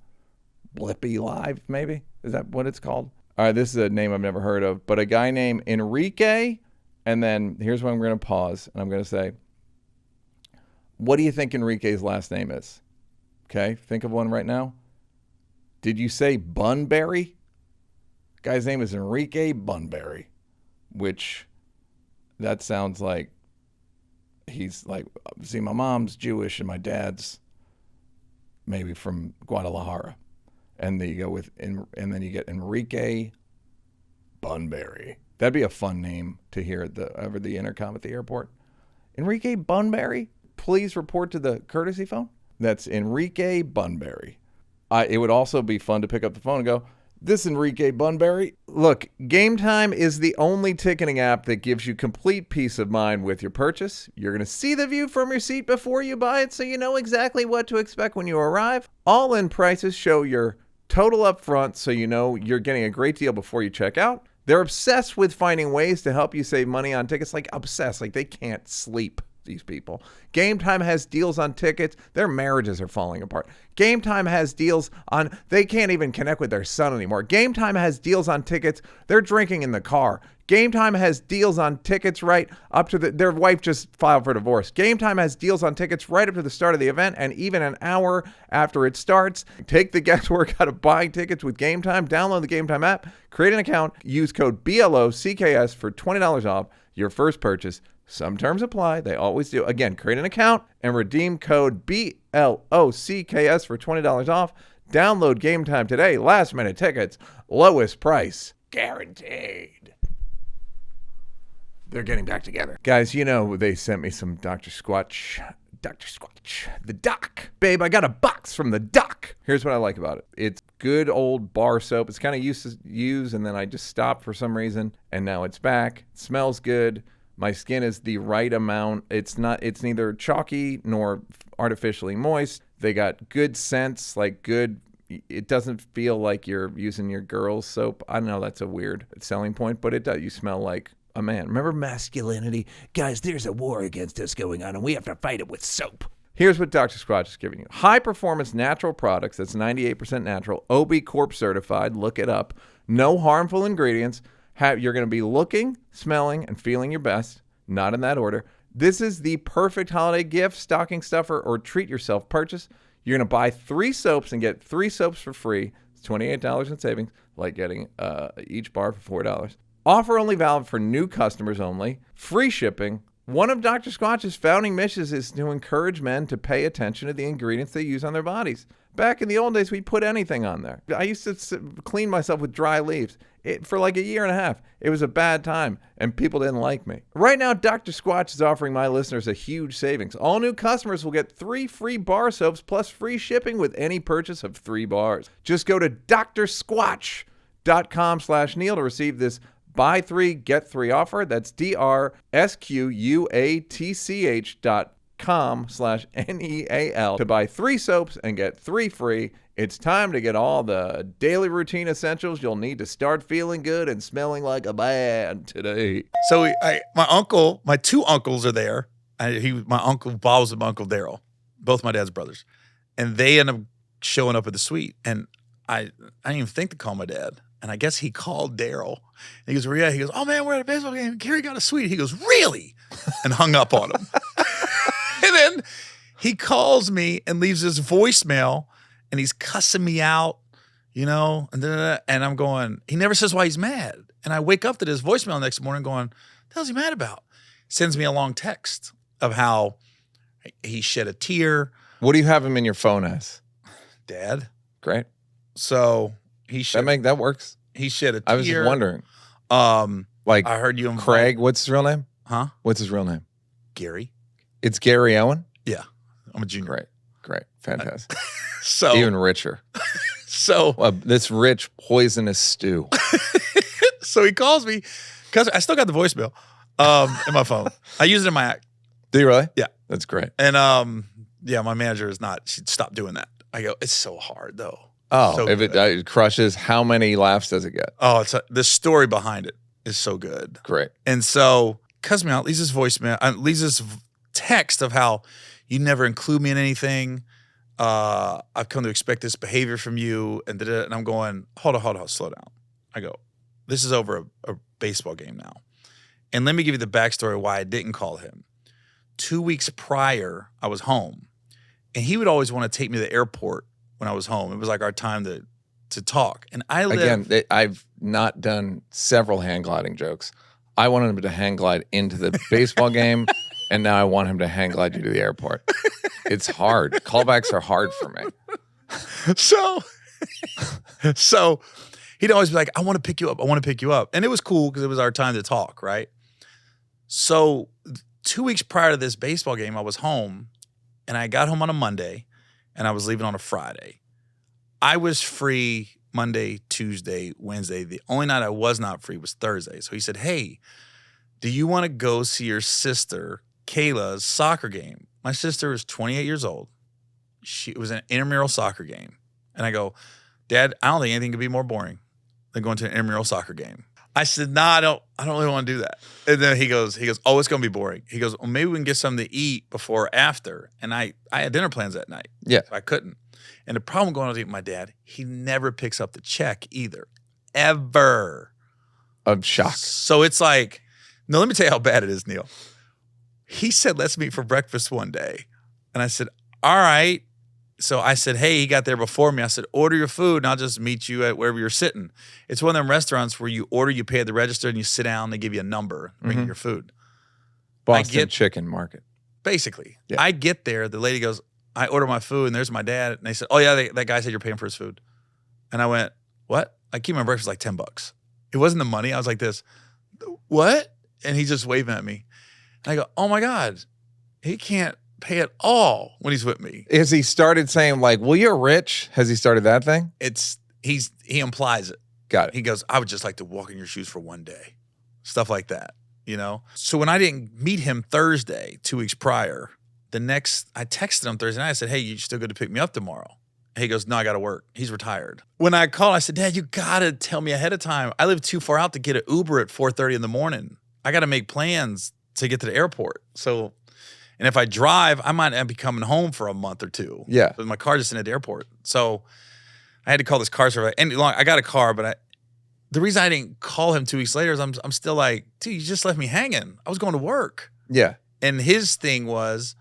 Speaker 1: Blippi Live, maybe? Is that what it's called? All right, this is a name I've never heard of, but a guy named Enrique, and then here's where I'm going to pause, and I'm going to say, what do you think Enrique's last name is? Okay, think of one right now. Did you say Bunbury? Guy's name is Enrique Bunbury, which that sounds like he's like, see, my mom's Jewish and my dad's maybe from Guadalajara. And then you go with, and then you get Enrique Bunbury. That'd be a fun name to hear over the intercom at the airport. Enrique Bunbury, please report to the courtesy phone. That's Enrique Bunbury. It would also be fun to pick up the phone and go, this Enrique Bunbury. Look, Game Time is the only ticketing app that gives you complete peace of mind with your purchase. You're going to see the view from your seat before you buy it, so you know exactly what to expect when you arrive. All-in prices show your total up front, so you know you're getting a great deal before you check out. They're obsessed with finding ways to help you save money on tickets, like obsessed, like they can't sleep, these people. Game Time has deals on tickets. Their marriages are falling apart. Game Time has deals on, they can't even connect with their son anymore. Game Time has deals on tickets. They're drinking in the car. Game Time has deals on tickets right up to their wife just filed for divorce. Game Time has deals on tickets right up to the start of the event and even an hour after it starts. Take the guesswork out of buying tickets with Game Time. Download the Game Time app, create an account, use code BLOCKS for $20 off your first purchase. Some terms apply. They always do. Again, create an account and redeem code BLOCKS for $20 off. Download Game Time today. Last minute tickets. Lowest price guaranteed. They're getting back together. Guys, you know, they sent me some Dr. Squatch. Dr. Squatch. The doc. Babe, I got a box from the doc. Here's what I like about it. It's good old bar soap. It's kind of used to use, and then I just stopped for some reason, and now it's back. It smells good. My skin is the right amount. It's neither chalky nor artificially moist. They got good scents, like good. It doesn't feel like you're using your girl's soap. I know that's a weird selling point, but it does. You smell like a man. Remember masculinity? Guys, there's a war against us going on, and we have to fight it with soap. Here's what Dr. Squatch is giving you. High-performance natural products that's 98% natural, OB Corp certified. Look it up. No harmful ingredients. You're going to be looking, smelling, and feeling your best. Not in that order. This is the perfect holiday gift, stocking stuffer, or treat yourself purchase. You're going to buy 3 soaps and get 3 soaps for free. It's $28 in savings, like getting each bar for $4. Offer only valid for new customers only. Free shipping. One of Dr. Squatch's founding missions is to encourage men to pay attention to the ingredients they use on their bodies. Back in the old days, we'd put anything on there. I used to clean myself with dry leaves for like a year and a half. It was a bad time, and people didn't like me. Right now, Dr. Squatch is offering my listeners a huge savings. All new customers will get 3 free bar soaps plus free shipping with any purchase of 3 bars. Just go to drsquatch.com/Neal to receive this buy 3, get 3 offer. That's DRSQUATCH.com/NEAL to buy 3 soaps and get 3 free. It's time to get all the daily routine essentials you'll need to start feeling good and smelling like a man today.
Speaker 2: So my 2 uncles are there. My uncle Bob's and my uncle Daryl, both my dad's brothers, and they end up showing up at the suite. And I didn't even think to call my dad. And I guess he called Daryl. He goes, yeah. He goes, oh man, we're at a baseball game. Gary got a suite. He goes, really? And hung up on him. And then he calls me and leaves this voicemail, and he's cussing me out, you know, and I'm going, he never says why he's mad. And I wake up to this voicemail next morning going, what the hell's he mad about? Sends me a long text of how he shed a tear.
Speaker 1: What do you have him in your phone as?
Speaker 2: Dad.
Speaker 1: Great.
Speaker 2: So he shed,
Speaker 1: that works.
Speaker 2: He shed a tear.
Speaker 1: I was just wondering.
Speaker 2: Like I heard you.
Speaker 1: Craig, what's his real name?
Speaker 2: Huh?
Speaker 1: What's his real name?
Speaker 2: Gary.
Speaker 1: It's Gary Owen?
Speaker 2: Yeah. I'm a junior.
Speaker 1: Great. Fantastic.
Speaker 2: So
Speaker 1: Even richer.
Speaker 2: so
Speaker 1: This rich, poisonous stew.
Speaker 2: so he calls me because I still got the voicemail in my phone. I use it in my act.
Speaker 1: Do you really?
Speaker 2: Yeah.
Speaker 1: That's great.
Speaker 2: And yeah, my manager is not. She'd stop doing that. I go, it's so hard though.
Speaker 1: Oh,
Speaker 2: So
Speaker 1: if
Speaker 2: good.
Speaker 1: it crushes, how many laughs does it get?
Speaker 2: Oh, the story behind it is so good.
Speaker 1: Great.
Speaker 2: And so, cuss me out, leaves this voicemail, leaves this text of how you never include me in anything. I've come to expect this behavior from you. And I'm going, hold on, slow down. I go, this is over a baseball game now. And let me give you the backstory of why I didn't call him. 2 weeks prior, I was home. And he would always want to take me to the airport when I was home. It was like our time to talk. And I live...
Speaker 1: Again, I've not done several hang gliding jokes. I wanted him to hang glide into the baseball game, and now I want him to hang glide you to the airport. It's hard. Callbacks are hard for me.
Speaker 2: So he'd always be like, I want to pick you up. I want to pick you up. And it was cool because it was our time to talk, right? So 2 weeks prior to this baseball game, I was home, and I got home on a Monday, and I was leaving on a Friday. I was free Monday, Tuesday, Wednesday. The only night I was not free was Thursday. So he said, hey, do you want to go see your sister, Kayla's soccer game? My sister is 28 years old. It was an intramural soccer game. And I go, Dad, I don't think anything could be more boring than going to an intramural soccer game. I said, nah, I don't really want to do that. And then he goes, oh, it's going to be boring. He goes, well, maybe we can get something to eat before or after. And I had dinner plans that night.
Speaker 1: Yeah.
Speaker 2: So I couldn't. And the problem going on to eat with my dad, he never picks up the check either. Ever.
Speaker 1: I'm shocked.
Speaker 2: So it's like, no, let me tell you how bad it is, Neal. He said, let's meet for breakfast one day. And I said, all right. So I said, hey, he got there before me. I said, order your food and I'll just meet you at wherever you're sitting. It's one of them restaurants where you order, you pay at the register, and you sit down, they give you a number, bring you your food.
Speaker 1: Boston Chicken Market.
Speaker 2: Basically.
Speaker 1: Yeah.
Speaker 2: I get there, the lady goes, I order my food, and there's my dad. And they said, oh, yeah, that guy said you're paying for his food. And I went, what? I keep my breakfast like $10. It wasn't the money. I was like this, what? And he's just waving at me. And I go, oh, my God, he can't pay at all when he's with me.
Speaker 1: Has he started saying like, well, you're rich? Has he started that thing?
Speaker 2: He implies it.
Speaker 1: Got it.
Speaker 2: He goes, I would just like to walk in your shoes for one day. Stuff like that, you know? So when I didn't meet him Thursday, 2 weeks prior, I texted him Thursday night. I said, hey, you still good to pick me up tomorrow? And he goes, no, I got to work. He's retired. When I called, I said, Dad, you got to tell me ahead of time. I live too far out to get an Uber at 4:30 in the morning. I got to make plans to get to the airport. So, and if I drive, I might not be coming home for a month or two.
Speaker 1: Yeah.
Speaker 2: So my car's just in at the airport. So I had to call this car service. And I got a car, but the reason I didn't call him 2 weeks later is I'm still like, dude, you just left me hanging. I was going to work.
Speaker 1: Yeah.
Speaker 2: And his thing was,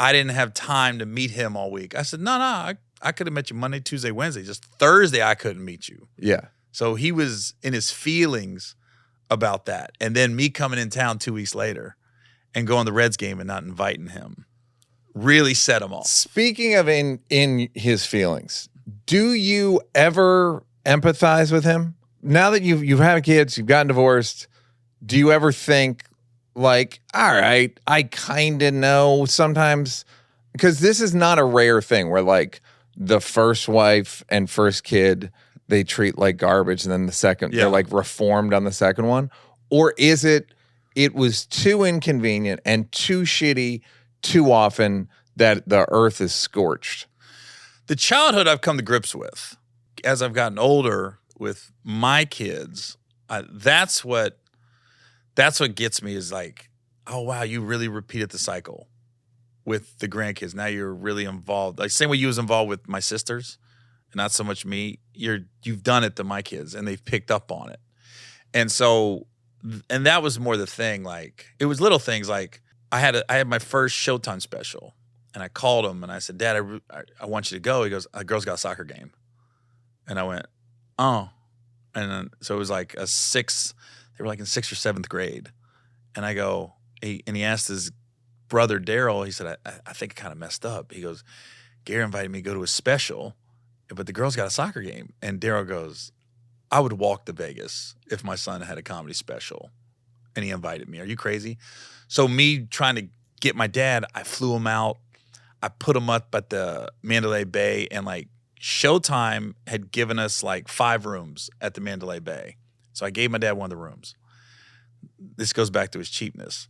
Speaker 2: I didn't have time to meet him all week. I said, no, I could have met you Monday, Tuesday, Wednesday. Just Thursday, I couldn't meet you.
Speaker 1: Yeah.
Speaker 2: So he was in his feelings about that. And then me coming in town 2 weeks later and going to the Reds game and not inviting him really set him off.
Speaker 1: Speaking of in his feelings, do you ever empathize with him? Now that you've had kids, you've gotten divorced, do you ever think like, all right, I kind of know sometimes, because this is not a rare thing where like the first wife and first kid, they treat like garbage, and then the second, they're like reformed on the second one? Or is it was too inconvenient and too shitty too often that the earth is scorched?
Speaker 2: The childhood I've come to grips with as I've gotten older with my kids, that's what gets me, is like, oh, wow, you really repeated the cycle with the grandkids. Now you're really involved. Like same way you was involved with my sisters and not so much me. You've done it to my kids and they've picked up on it. And so, and that was more the thing. Like it was little things like I had my first Showtime special and I called him and I said, Dad, I want you to go. He goes, a girl's got a soccer game. And I went, oh. And then, so it was like they were like in 6th or 7th grade. And I go, he asked his brother, Daryl, he said, I think I kind of messed up. He goes, Gary invited me to go to a special, but the girl's got a soccer game. And Daryl goes, I would walk to Vegas if my son had a comedy special and he invited me. Are you crazy? So me trying to get my dad, I flew him out. I put them up at the Mandalay Bay, and like Showtime had given us like 5 rooms at the Mandalay Bay. So I gave my dad one of the rooms. This goes back to his cheapness.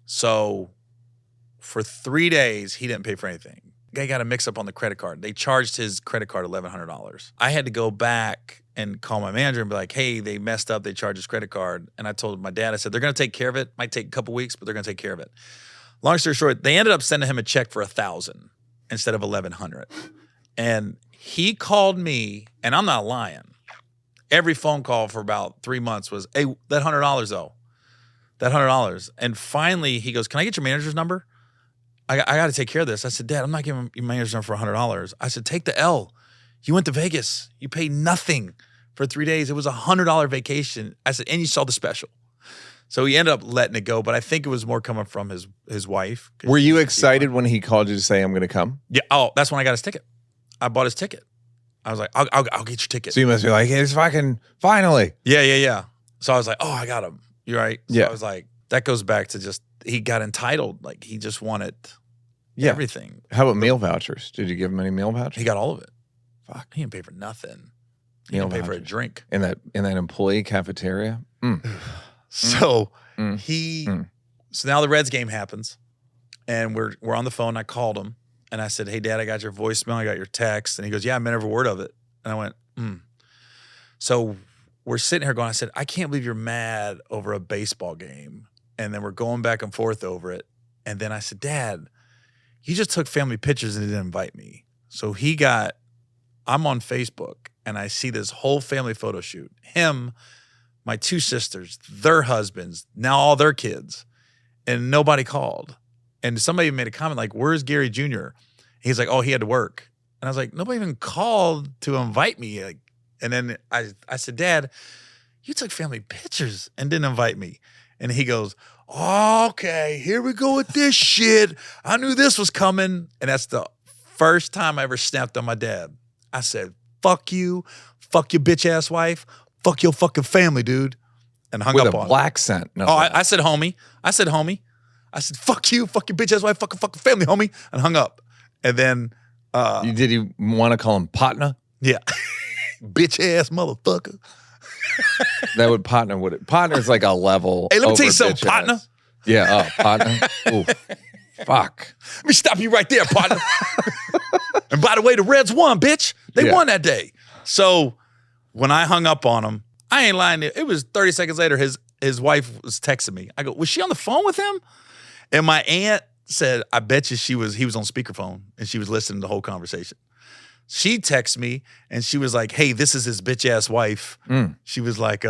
Speaker 2: So for 3 days, he didn't pay for anything. Guy got a mix up on the credit card. They charged his credit card $1,100. I had to go back and call my manager and be like, hey, they messed up. They charged his credit card. And I told my dad, I said, they're going to take care of it. Might take a couple weeks, but they're going to take care of it. Long story short, they ended up sending him a check for $1,000 instead of $1,100. And he called me, and I'm not lying. Every phone call for about 3 months was, hey, that $100 though. That $100. And finally he goes, can I get your manager's number? I got to take care of this. I said, Dad, I'm not giving your manager's number for $100. I said, take the L. You went to Vegas. You paid nothing for 3 days. It was a $100 vacation. I said, and you saw the special. So he ended up letting it go, but I think it was more coming from his wife.
Speaker 1: Were you excited when he called you to say, I'm going to come?
Speaker 2: Yeah. Oh, that's when I got his ticket. I bought his ticket. I was like, I'll get your ticket.
Speaker 1: So you must be like, it's fucking finally.
Speaker 2: Yeah. So I was like, oh, I got him. You're right. So
Speaker 1: Yeah.
Speaker 2: I was like, that goes back to just, he got entitled. Like he just wanted everything.
Speaker 1: How about meal vouchers? Did you give him any meal vouchers?
Speaker 2: He got all of it.
Speaker 1: Fuck.
Speaker 2: He didn't pay for nothing. He
Speaker 1: Meal
Speaker 2: didn't pay for a
Speaker 1: vouchers.
Speaker 2: drink.
Speaker 1: In that employee cafeteria?
Speaker 2: So
Speaker 1: Mm.
Speaker 2: so now the Reds game happens, and we're on the phone. I called him and I said, hey, Dad, I got your voicemail. I got your text. And he goes, yeah, I meant every word of it. And I went, So we're sitting here going, I said, I can't believe you're mad over a baseball game. And then we're going back and forth over it. And then I said, Dad, you just took family pictures and didn't invite me. So I'm on Facebook and I see this whole family photo shoot. Him, my 2 sisters, their husbands, now all their kids, and nobody called. And somebody made a comment like, where's Gary Jr.? He's like, oh, he had to work. And I was like, nobody even called to invite me. Like, and then I said, Dad, you took family pictures and didn't invite me. And he goes, okay, here we go with this shit. I knew this was coming. And that's the first time I ever snapped on my dad. I said, fuck you, fuck your bitch ass wife, fuck your fucking family, dude. And hung
Speaker 1: With
Speaker 2: up
Speaker 1: a
Speaker 2: on
Speaker 1: black scent. No,
Speaker 2: I said homie. I said, fuck you, fuck your bitch ass wife, fucking family, homie. And hung up. And then
Speaker 1: Did you want to call him partner?
Speaker 2: yeah. Bitch ass motherfucker.
Speaker 1: That would partner is like a level.
Speaker 2: Hey, let me tell you
Speaker 1: over
Speaker 2: something,
Speaker 1: bitch
Speaker 2: partner.
Speaker 1: ass. Yeah, partner. Ooh, fuck.
Speaker 2: Let me stop you right there, partner. And by the way, the Reds won, bitch. They won that day. So when I hung up on him, I ain't lying. It was 30 seconds later, his wife was texting me. I go, was she on the phone with him? And my aunt said, I bet you he was on speakerphone and she was listening to the whole conversation. She texted me and she was like, hey, this is his bitch ass wife. She was like,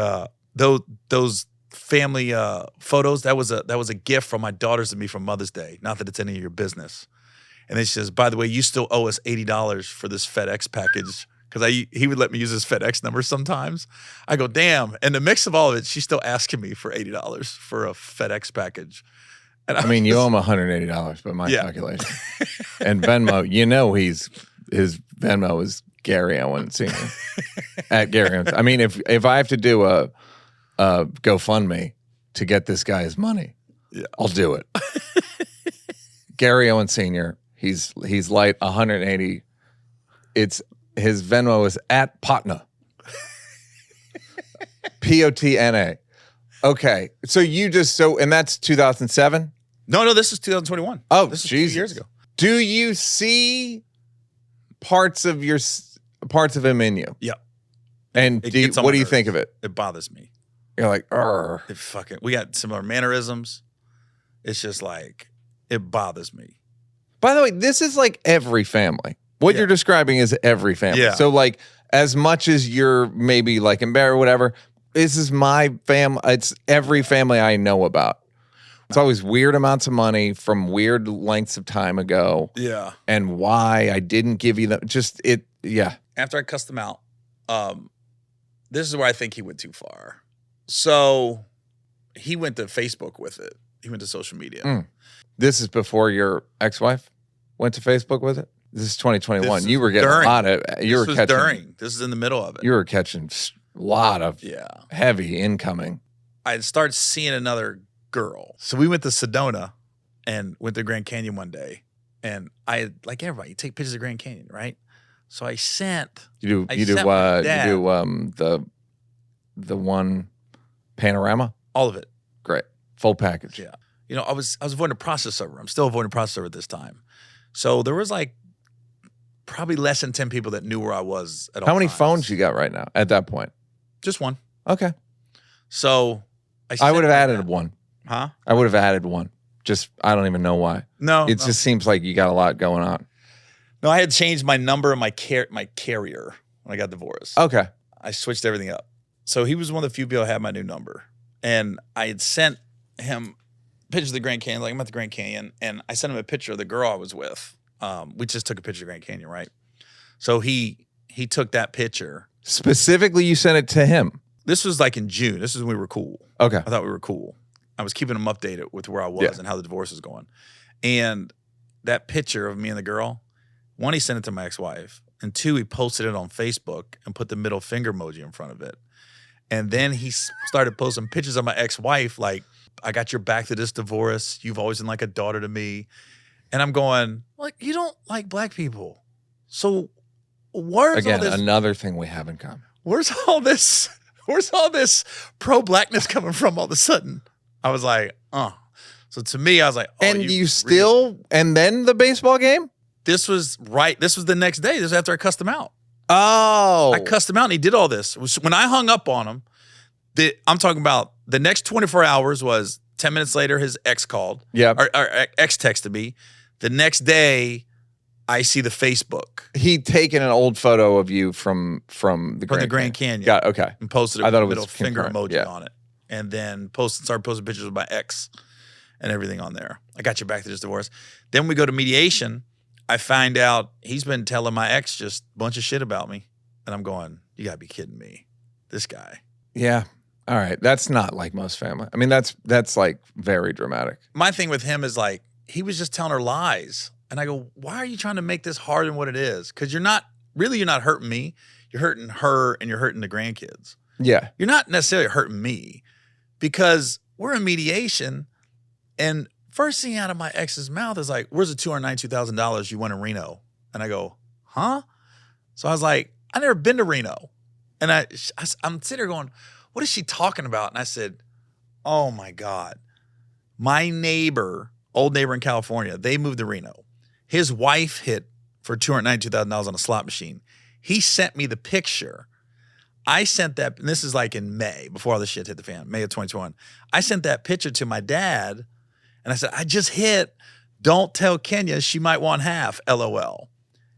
Speaker 2: those family photos, that was a gift from my daughters and me for Mother's Day. Not that it's any of your business. And then she says, by the way, you still owe us $80 for this FedEx package. Because he would let me use his FedEx number sometimes. I go, damn. And the mix of all of it, she's still asking me for $80 for a FedEx package. And
Speaker 1: I mean, you owe him $180 by my calculation. And Venmo, his Venmo is Gary Owen Sr. At Gary Owen. I mean, if I have to do a GoFundMe to get this guy his money, I'll do it. Gary Owen Sr. He's light 180. His Venmo is at Potna. Potna. Okay. So and that's 2007?
Speaker 2: No, this is 2021.
Speaker 1: Oh,
Speaker 2: this is
Speaker 1: Jesus.
Speaker 2: 2 years ago.
Speaker 1: Do you see parts of him in you?
Speaker 2: Yeah.
Speaker 1: And
Speaker 2: It gets on
Speaker 1: what
Speaker 2: my
Speaker 1: do you
Speaker 2: nerves.
Speaker 1: think of it?
Speaker 2: It bothers me.
Speaker 1: You're like, "Arr."
Speaker 2: We got similar mannerisms. It's just like, it bothers me.
Speaker 1: By the way, this is like every family. What you're describing is every family.
Speaker 2: Yeah.
Speaker 1: So like, as much as you're maybe like embarrassed or whatever, this is my family. It's every family I know about. It's always weird amounts of money from weird lengths of time ago.
Speaker 2: Yeah.
Speaker 1: And why I didn't give you yeah.
Speaker 2: After I cussed him out, this is where I think he went too far. So he went to Facebook with it. He went to social media.
Speaker 1: This is before your ex-wife went to Facebook with it? This is 2021.
Speaker 2: This
Speaker 1: You
Speaker 2: is
Speaker 1: were getting
Speaker 2: during.
Speaker 1: a lot of
Speaker 2: This was during. This is in the middle of it.
Speaker 1: You were catching a lot of heavy incoming.
Speaker 2: I started seeing another girl. So we went to Sedona and went to Grand Canyon one day. And I, like everybody, you take pictures of Grand Canyon, right? So I sent.
Speaker 1: You
Speaker 2: I sent my dad
Speaker 1: the one panorama?
Speaker 2: all of it.
Speaker 1: Great. Full package.
Speaker 2: Yeah. You know, I was avoiding a process server. I'm still avoiding a process server at this time. So there was like probably less than 10 people that knew where I was at all
Speaker 1: How many
Speaker 2: times.
Speaker 1: phones you got right now at that point?
Speaker 2: Just one.
Speaker 1: Okay.
Speaker 2: So
Speaker 1: I would have
Speaker 2: sent
Speaker 1: added
Speaker 2: that.
Speaker 1: one.
Speaker 2: Huh?
Speaker 1: I would have added one. Just, I don't even know why.
Speaker 2: No.
Speaker 1: It just seems like you got a lot going on.
Speaker 2: No, I had changed my number and my carrier when I got divorced.
Speaker 1: Okay.
Speaker 2: I switched everything up. So he was one of the few people that had my new number. And I had sent him pictures of the Grand Canyon, like I'm at the Grand Canyon, and I sent him a picture of the girl I was with. We just took a picture of Grand Canyon, right? So he took that picture.
Speaker 1: Specifically, you sent it to him.
Speaker 2: This was like in June. This is when we were cool.
Speaker 1: Okay.
Speaker 2: I thought we were cool. I was keeping him updated with where I was and how the divorce was going. And that picture of me and the girl, one, he sent it to my ex-wife, and two, he posted it on Facebook and put the middle finger emoji in front of it. And then he started posting pictures of my ex-wife, like, I got your back to this divorce. You've always been like a daughter to me. And I'm going, like, you don't like black people. So where's
Speaker 1: Again,
Speaker 2: all this?
Speaker 1: another thing we have in common.
Speaker 2: Where's all this pro-blackness coming from all of a sudden? I was like, So to me, I was like, oh,
Speaker 1: And you still, and then the baseball game?
Speaker 2: This was right. This was the next day. This was after I cussed him out.
Speaker 1: Oh.
Speaker 2: I cussed him out and he did all this. When I hung up on him, I'm talking about the next 24 hours was 10 minutes later, his ex called.
Speaker 1: Yeah.
Speaker 2: Or ex texted me. The next day, I see the Facebook.
Speaker 1: He'd taken an old photo of you from the
Speaker 2: Grand Canyon.
Speaker 1: Got okay.
Speaker 2: And posted it
Speaker 1: I
Speaker 2: with
Speaker 1: thought
Speaker 2: a
Speaker 1: it was
Speaker 2: middle finger
Speaker 1: concurrent.
Speaker 2: emoji
Speaker 1: Yeah.
Speaker 2: on it. And then started posting pictures of my ex and everything on there. I got your back to this divorce. Then we go to mediation. I find out he's been telling my ex just a bunch of shit about me. And I'm going, you gotta be kidding me. This guy.
Speaker 1: Yeah. All right. That's not like most family. I mean, that's like very dramatic.
Speaker 2: My thing with him is like, he was just telling her lies. And I go, why are you trying to make this harder than what it is? Because you're not hurting me. You're hurting her and you're hurting the grandkids.
Speaker 1: Yeah.
Speaker 2: You're not necessarily hurting me because we're in mediation. And first thing out of my ex's mouth is like, where's the $292,000 you won in Reno? And I go, huh? So I was like, I've never been to Reno. And I'm sitting there going, what is she talking about? And I said, oh my God. My neighbor, old neighbor in California, they moved to Reno. His wife hit for $292,000 on a slot machine. He sent me the picture. I sent that, and this is like in May, before all this shit hit the fan, May of 2021. I sent that picture to my dad, and I said, I just hit. Don't tell Kenya, she might want half, LOL.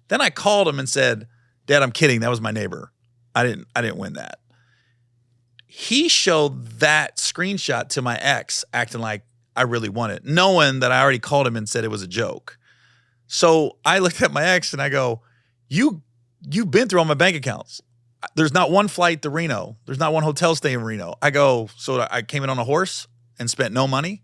Speaker 2: Then I called him and said, Dad, I'm kidding. That was my neighbor. I didn't win that. He showed that screenshot to my ex, acting like I really won it, knowing that I already called him and said it was a joke. So I looked at my ex and I go, you've been through all my bank accounts. There's not one flight to Reno. There's not one hotel stay in Reno. I go, so I came in on a horse and spent no money.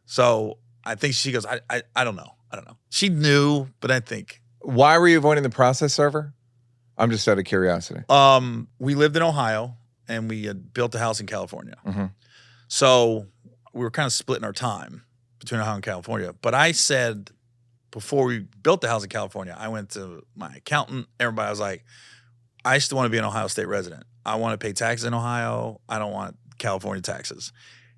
Speaker 2: So I think she goes, I don't know. I don't know. She knew, but I think.
Speaker 1: Why were you avoiding the process server? I'm just out of curiosity.
Speaker 2: We lived in Ohio and we had built a house in California.
Speaker 1: Mm-hmm.
Speaker 2: So we were kind of splitting our time between Ohio and California. But I said, before we built the house in California, I went to my accountant. Everybody was like, I still want to be an Ohio State resident. I want to pay taxes in Ohio. I don't want California taxes.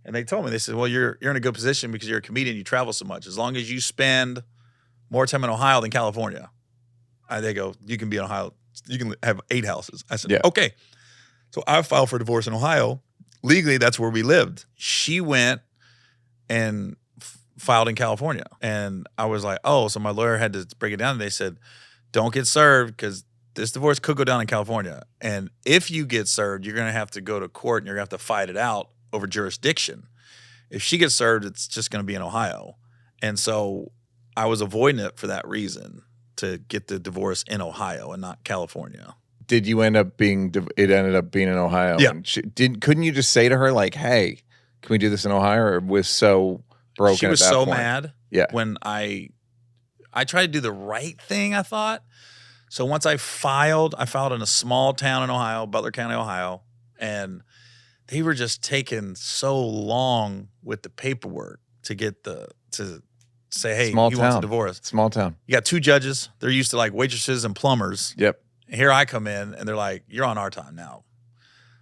Speaker 2: And they told me, they said, well, you're in a good position because you're a comedian. You travel so much. As long as you spend more time in Ohio than California, they go, you can be in Ohio. You can have 8 houses. I said, okay. So I filed for divorce in Ohio. Legally, that's where we lived. She went and filed in California. And I was like, oh, so my lawyer had to break it down. And they said, don't get served because this divorce could go down in California. And if you get served, you're going to have to go to court and you're going to have to fight it out over jurisdiction. If she gets served, it's just going to be in Ohio. And so I was avoiding it for that reason, to get the divorce in Ohio and not California.
Speaker 1: Did you end up being, it ended up being in Ohio?
Speaker 2: Yeah.
Speaker 1: And couldn't you just say to her like, hey, can we do this in Ohio? Or was so broken
Speaker 2: She was
Speaker 1: at that
Speaker 2: so
Speaker 1: point?
Speaker 2: mad.
Speaker 1: Yeah.
Speaker 2: When I tried to do the right thing, I thought. So once I filed in a small town in Ohio, Butler County, Ohio, and they were just taking so long with the paperwork to get to say, hey,
Speaker 1: Small
Speaker 2: he
Speaker 1: town.
Speaker 2: wants a divorce.
Speaker 1: Small town.
Speaker 2: You got 2 judges. They're used to like waitresses and plumbers.
Speaker 1: Yep.
Speaker 2: And here I come in and they're like, you're on our time now.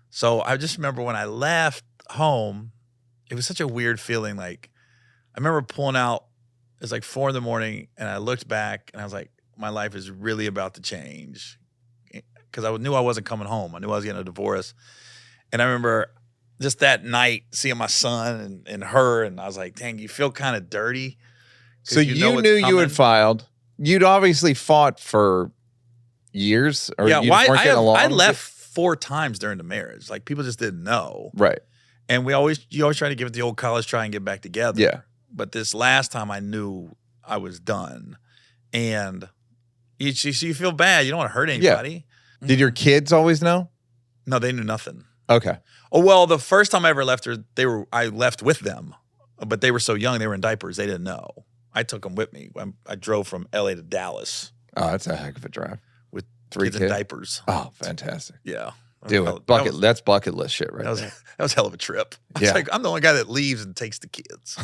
Speaker 2: So I just remember when I left home, it was such a weird feeling. Like I remember pulling out, it was like 4 a.m. and I looked back and I was like, my life is really about to change. Because I knew I wasn't coming home. I knew I was getting a divorce. And I remember just that night seeing my son and her, and I was like, dang, you feel kind of dirty.
Speaker 1: So you knew you had filed. You'd obviously fought for years, or
Speaker 2: yeah,
Speaker 1: you
Speaker 2: well,
Speaker 1: weren't getting along.
Speaker 2: I left 4 times during the marriage. Like people just didn't know.
Speaker 1: Right.
Speaker 2: And you always try to give it the old college try and get back together.
Speaker 1: Yeah.
Speaker 2: But this last time I knew I was done. And you feel bad. You don't want to hurt anybody.
Speaker 1: Yeah. Did your kids always know?
Speaker 2: No, they knew nothing.
Speaker 1: Okay.
Speaker 2: Oh, well, the first time I ever left her, I left with them. But they were so young, they were in diapers. They didn't know. I took them with me. I drove from LA to Dallas.
Speaker 1: Oh, that's a heck of a drive.
Speaker 2: With
Speaker 1: 3
Speaker 2: kids
Speaker 1: kids
Speaker 2: in diapers.
Speaker 1: Oh, fantastic.
Speaker 2: Yeah.
Speaker 1: Do it. That's bucket list shit right there.
Speaker 2: That was a hell of a trip.
Speaker 1: Yeah.
Speaker 2: Like, I'm the only guy that leaves and takes the kids.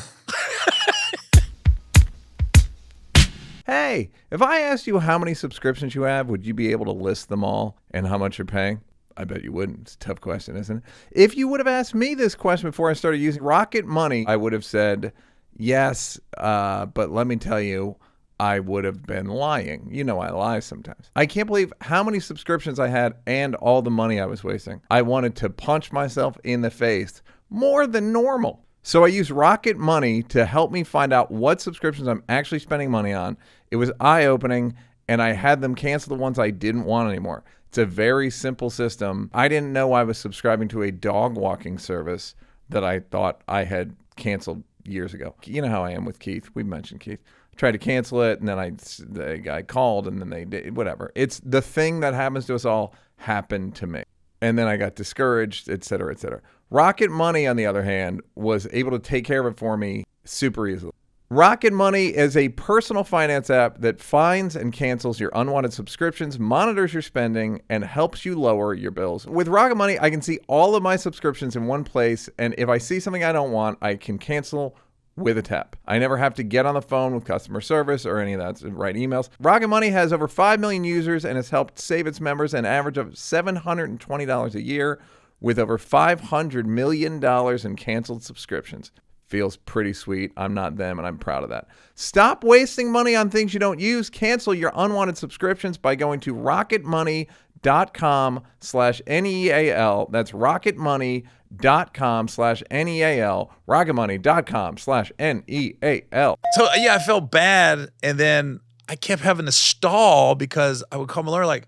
Speaker 1: Hey, if I asked you how many subscriptions you have, would you be able to list them all and how much you're paying? I bet you wouldn't. It's a tough question, isn't it? If you would have asked me this question before I started using Rocket Money, I would have said yes, but let me tell you, I would have been lying. You know I lie sometimes. I can't believe how many subscriptions I had and all the money I was wasting. I wanted to punch myself in the face more than normal. So I used Rocket Money to help me find out what subscriptions I'm actually spending money on. It was eye-opening, and I had them cancel the ones I didn't want anymore. It's a very simple system. I didn't know I was subscribing to a dog walking service that I thought I had canceled years ago. You know how I am with Keith. We mentioned Keith. I tried to cancel it, and then the guy called, and then they did whatever. It's the thing that happens to us all happened to me. And then I got discouraged, et cetera, et cetera. Rocket Money, on the other hand, was able to take care of it for me super easily. Rocket Money is a personal finance app that finds and cancels your unwanted subscriptions, monitors your spending, and helps you lower your bills. With Rocket Money, I can see all of my subscriptions in one place, and if I see something I don't want, I can cancel with a tap. I never have to get on the phone with customer service or any of that, write emails. Rocket Money has over 5 million users and has helped save its members an average of $720 a year with over $500 million in canceled subscriptions. Feels pretty sweet. I'm not them, and I'm proud of that. Stop wasting money on things you don't use. Cancel your unwanted subscriptions by going to rocketmoney.com/NEAL. That's rocketmoney.com/NEAL. rocketmoney.com/NEAL.
Speaker 2: So, yeah, I felt bad. And then I kept having to stall because I would call my lawyer like,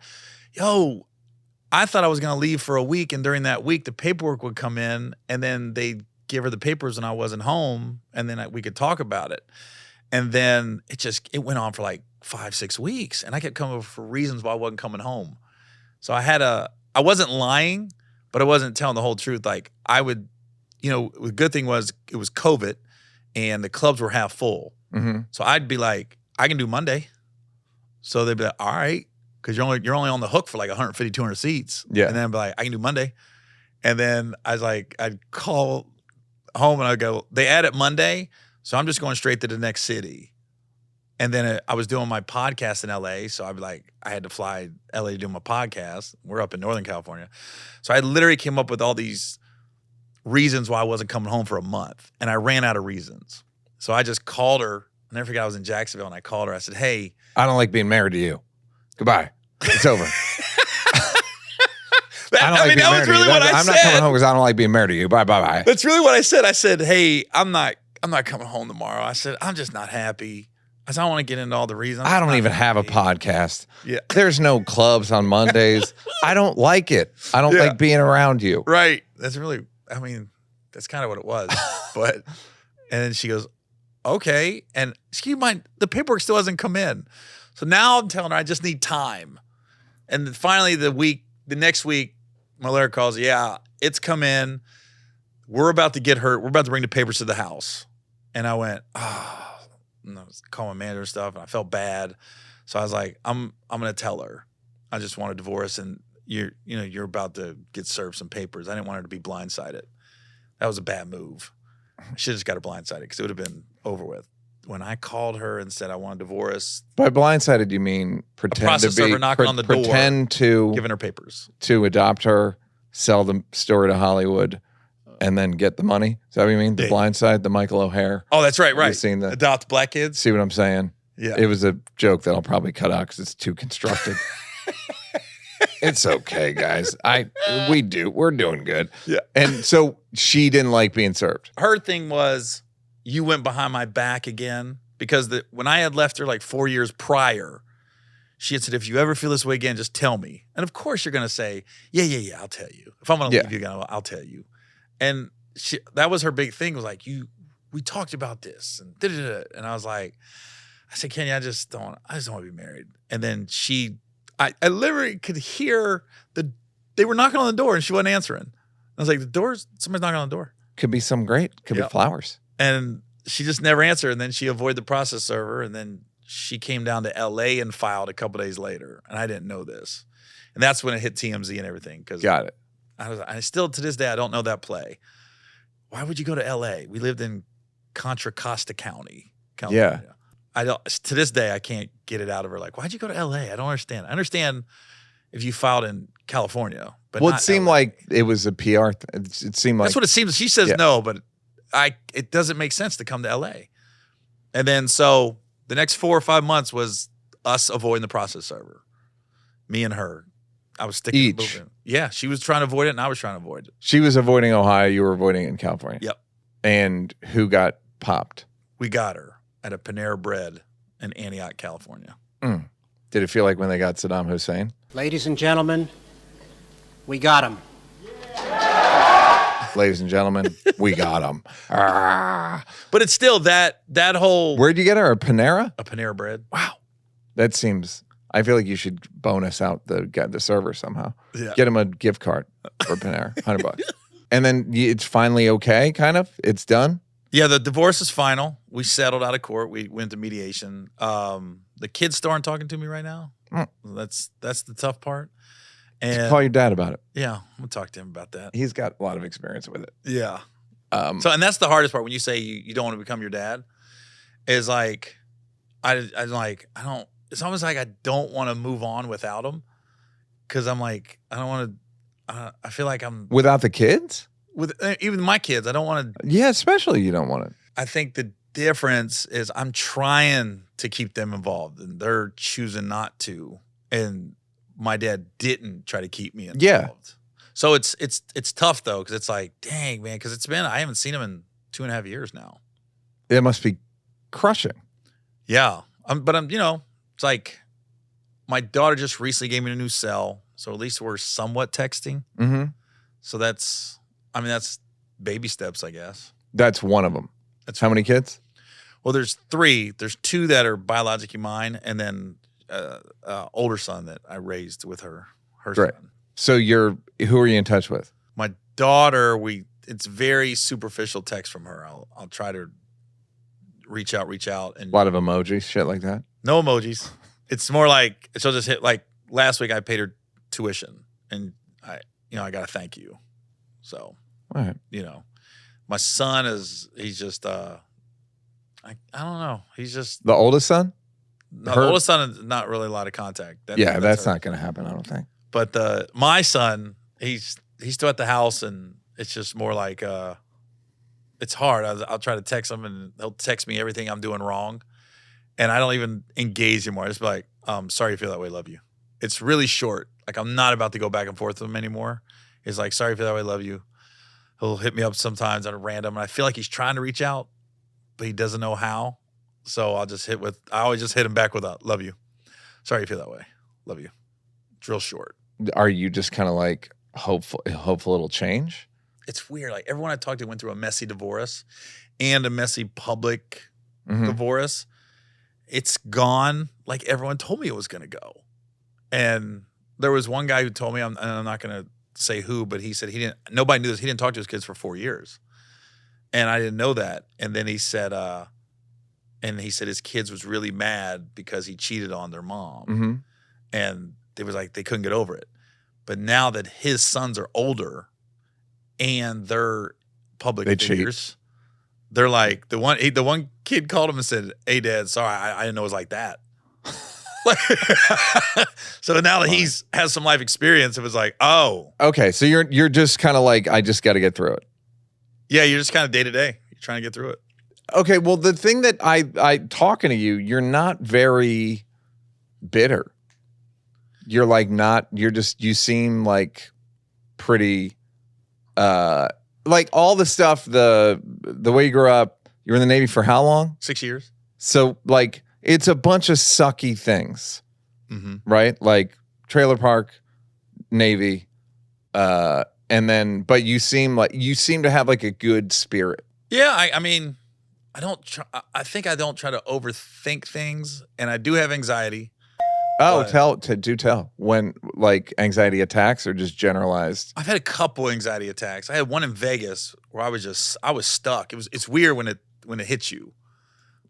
Speaker 2: yo, I thought I was going to leave for a week. And during that week, the paperwork would come in, and then they'd give her the papers and I wasn't home, and then we could talk about it. And then it went on for like 5-6 weeks, and I kept coming up for reasons why I wasn't coming home. So I wasn't lying, but I wasn't telling the whole truth. Like I would, the good thing was it was COVID and the clubs were half full.
Speaker 1: Mm-hmm.
Speaker 2: So I'd be like, I can do Monday. So they'd be like, all right, because you're only on the hook for like 150, 200 seats.
Speaker 1: Yeah.
Speaker 2: And then I'd be like, I can do Monday. And then I was like, I'd call home and I'd go, they add it Monday, so I'm just going straight to the next city. And then I was doing my podcast in LA, so I'd be like, I had to fly LA to do my podcast. We're up in Northern California. So I literally came up with all these reasons why I wasn't coming home for a month, and I ran out of reasons. So I just called her. I never forget I was in Jacksonville, and I called her. I said, hey.
Speaker 1: I don't like being married to you. Goodbye. It's over.
Speaker 2: That was really what I said.
Speaker 1: I'm not coming home because I don't like being married to you. Bye.
Speaker 2: That's really what I said. I said, hey, I'm not coming home tomorrow. I said, I'm just not happy. I said, I don't want to get into all the reasons.
Speaker 1: I don't even have a podcast.
Speaker 2: Yeah.
Speaker 1: There's no clubs on Mondays. I don't like it. I don't like being around you.
Speaker 2: Right. That's really, that's kind of what it was. But, and then she goes, okay. And keep in mind, the paperwork still hasn't come in. So now I'm telling her I just need time. And then finally the next week, my lawyer calls, yeah, it's come in. We're about to get hurt. We're about to bring the papers to the house. And I went, and I was calling my manager and stuff, and I felt bad. So I was like, I'm going to tell her. I just want a divorce, and you're about to get served some papers. I didn't want her to be blindsided. That was a bad move. I should have just got her blindsided because it would have been over with. when I called her and said I want a divorce,
Speaker 1: By blindsided, you mean pretend
Speaker 2: process
Speaker 1: to be
Speaker 2: server knocking on the door,
Speaker 1: pretend to
Speaker 2: giving her papers.
Speaker 1: to adopt her, sell the story to Hollywood, and then get the money. Is that what you mean? The
Speaker 2: Yeah.
Speaker 1: Blindside, the Michael O'Hare.
Speaker 2: Oh, that's right,
Speaker 1: Have you
Speaker 2: right.
Speaker 1: seen the-
Speaker 2: Adopt black kids.
Speaker 1: See what I'm saying?
Speaker 2: Yeah.
Speaker 1: It was a joke that I'll probably cut out because it's too constructed. It's okay, guys. We're doing good.
Speaker 2: Yeah.
Speaker 1: And so she didn't like being served.
Speaker 2: Her thing was, you went behind my back again, because when I had left her like 4 years prior, she had said, if you ever feel this way again, just tell me. And of course you're going to say, yeah, I'll tell you. If I'm going to leave you again, I'll tell you. And that was her big thing, was like, we talked about this and da-da-da. And I was like, I said, Kenya, I just don't want to be married. And then I literally could hear they were knocking on the door and she wasn't answering. I was like, somebody's knocking on the door.
Speaker 1: Could be some great. Could be flowers.
Speaker 2: And she just never answered. And then she avoided the process server. And then she came down to LA and filed a couple days later. And I didn't know this. And that's when it hit TMZ and everything.
Speaker 1: Got it.
Speaker 2: I still, to this day, I don't know that play. Why would you go to LA? We lived in Contra Costa County, California.
Speaker 1: Yeah.
Speaker 2: I don't, to this day, I can't get it out of her. Like, why'd you go to LA? I don't understand. I understand if you filed in California, but
Speaker 1: Well, it seemed like it was a PR. It seemed like
Speaker 2: that's what it seems. She says no, but it doesn't make sense to come to LA. And then so the next 4 or 5 months was us avoiding the process server. Me and her. I was sticking
Speaker 1: Each.
Speaker 2: moving. Yeah, she was trying to avoid it, and I was trying to avoid it.
Speaker 1: She was avoiding Ohio. You were avoiding it in California.
Speaker 2: Yep.
Speaker 1: And who got popped?
Speaker 2: We got her at a Panera Bread in Antioch, California.
Speaker 1: Did it feel like when they got Saddam Hussein?
Speaker 5: Ladies and gentlemen, we got him.
Speaker 1: Ladies and gentlemen, we got him.
Speaker 2: But it's still that whole
Speaker 1: Where'd you get her? A Panera?
Speaker 2: a Panera Bread.
Speaker 1: Wow. That seems. I feel like you should bonus out the server somehow.
Speaker 2: Yeah.
Speaker 1: Get him a gift card for Panera, $100. And then it's finally okay, kind of. It's done.
Speaker 2: Yeah, the divorce is final. We settled out of court. We went to mediation. The kids still aren't talking to me right now. That's the tough part. And
Speaker 1: Call your dad about it.
Speaker 2: yeah, I'm gonna talk to him about that.
Speaker 1: He's got a lot of experience with it.
Speaker 2: Yeah. So, and that's the hardest part when you say you don't want to become your dad. Is like, it's almost like I don't want to move on without him, because I'm like, I don't want to. I feel like I'm
Speaker 1: Without the kids?
Speaker 2: with even my kids. I don't want to.
Speaker 1: Yeah, especially you don't want it.
Speaker 2: I think the difference is I'm trying to keep them involved, and they're choosing not to. And my dad didn't try to keep me involved.
Speaker 1: Yeah.
Speaker 2: So it's tough though, because it's like, dang man, because I haven't seen him in 2.5 years now.
Speaker 1: It must be crushing.
Speaker 2: Yeah, but it's like my daughter just recently gave me a new cell, so at least we're somewhat texting.
Speaker 1: Mm-hmm.
Speaker 2: So that's baby steps, I guess.
Speaker 1: That's one of them.
Speaker 2: That's
Speaker 1: How many kids?
Speaker 2: Well, there's 3. There's 2 that are biologically mine, and then older son that I raised with her
Speaker 1: Right.
Speaker 2: son.
Speaker 1: So who are you in touch with?
Speaker 2: My daughter, it's very superficial text from her. I'll try to reach out, and
Speaker 1: A lot of emojis, shit like that.
Speaker 2: no emojis. It's more like she'll just hit, like last week I paid her tuition, and I got to thank you. So,
Speaker 1: All right.
Speaker 2: my son he's just I don't know. He's just
Speaker 1: The oldest son?
Speaker 2: the oldest son is not really a lot of contact.
Speaker 1: That's
Speaker 2: her.
Speaker 1: not going to happen, I don't think.
Speaker 2: But my son, he's still at the house, and it's just more like it's hard. I'll try to text him, and he'll text me everything I'm doing wrong, and I don't even engage anymore. I just be like, sorry you feel that way, love you. It's really short. Like, I'm not about to go back and forth with him anymore. He's like, sorry you feel that way, love you. He'll hit me up sometimes on a random, and I feel like he's trying to reach out, but he doesn't know how. So I always just hit him back with a love you. Sorry you feel that way, love you. It's real short.
Speaker 1: Are you just kind of like hopeful it'll change?
Speaker 2: It's weird. Like, everyone I talked to went through a messy divorce and a messy public
Speaker 1: Mhm.
Speaker 2: divorce. It's gone like everyone told me it was going to go. And there was one guy who told me, and I'm not going to say who, but he said nobody knew this. He didn't talk to his kids for 4 years. And I didn't know that. And then he said his kids was really mad because he cheated on their mom.
Speaker 1: Mm-hmm.
Speaker 2: And it was like they couldn't get over it. But now that his sons are older and they're public
Speaker 1: They cheat.
Speaker 2: figures, They're like the one kid called him and said, "Hey, Dad, sorry, I didn't know it was like that." So now that he's has some life experience, it was like, oh,
Speaker 1: Okay, so you're just kind of like, I just got to get through it.
Speaker 2: yeah, you're just kind of day to day. You're trying to get through it.
Speaker 1: Okay, well, the thing that I talking to you, you're not very bitter. You're like not. You seem like pretty. Like all the stuff, the way you grew up. You were in the Navy for how long?
Speaker 2: 6 years.
Speaker 1: So like it's a bunch of sucky things, right? Like trailer park, Navy, and then but you seem to have like a good spirit.
Speaker 2: Yeah, I mean, I think I don't try to overthink things, and I do have anxiety.
Speaker 1: Oh,
Speaker 2: But-
Speaker 1: tell when like anxiety attacks or just generalized.
Speaker 2: I've had a couple anxiety attacks. I had one in Vegas where I was stuck. It's weird when it hits you.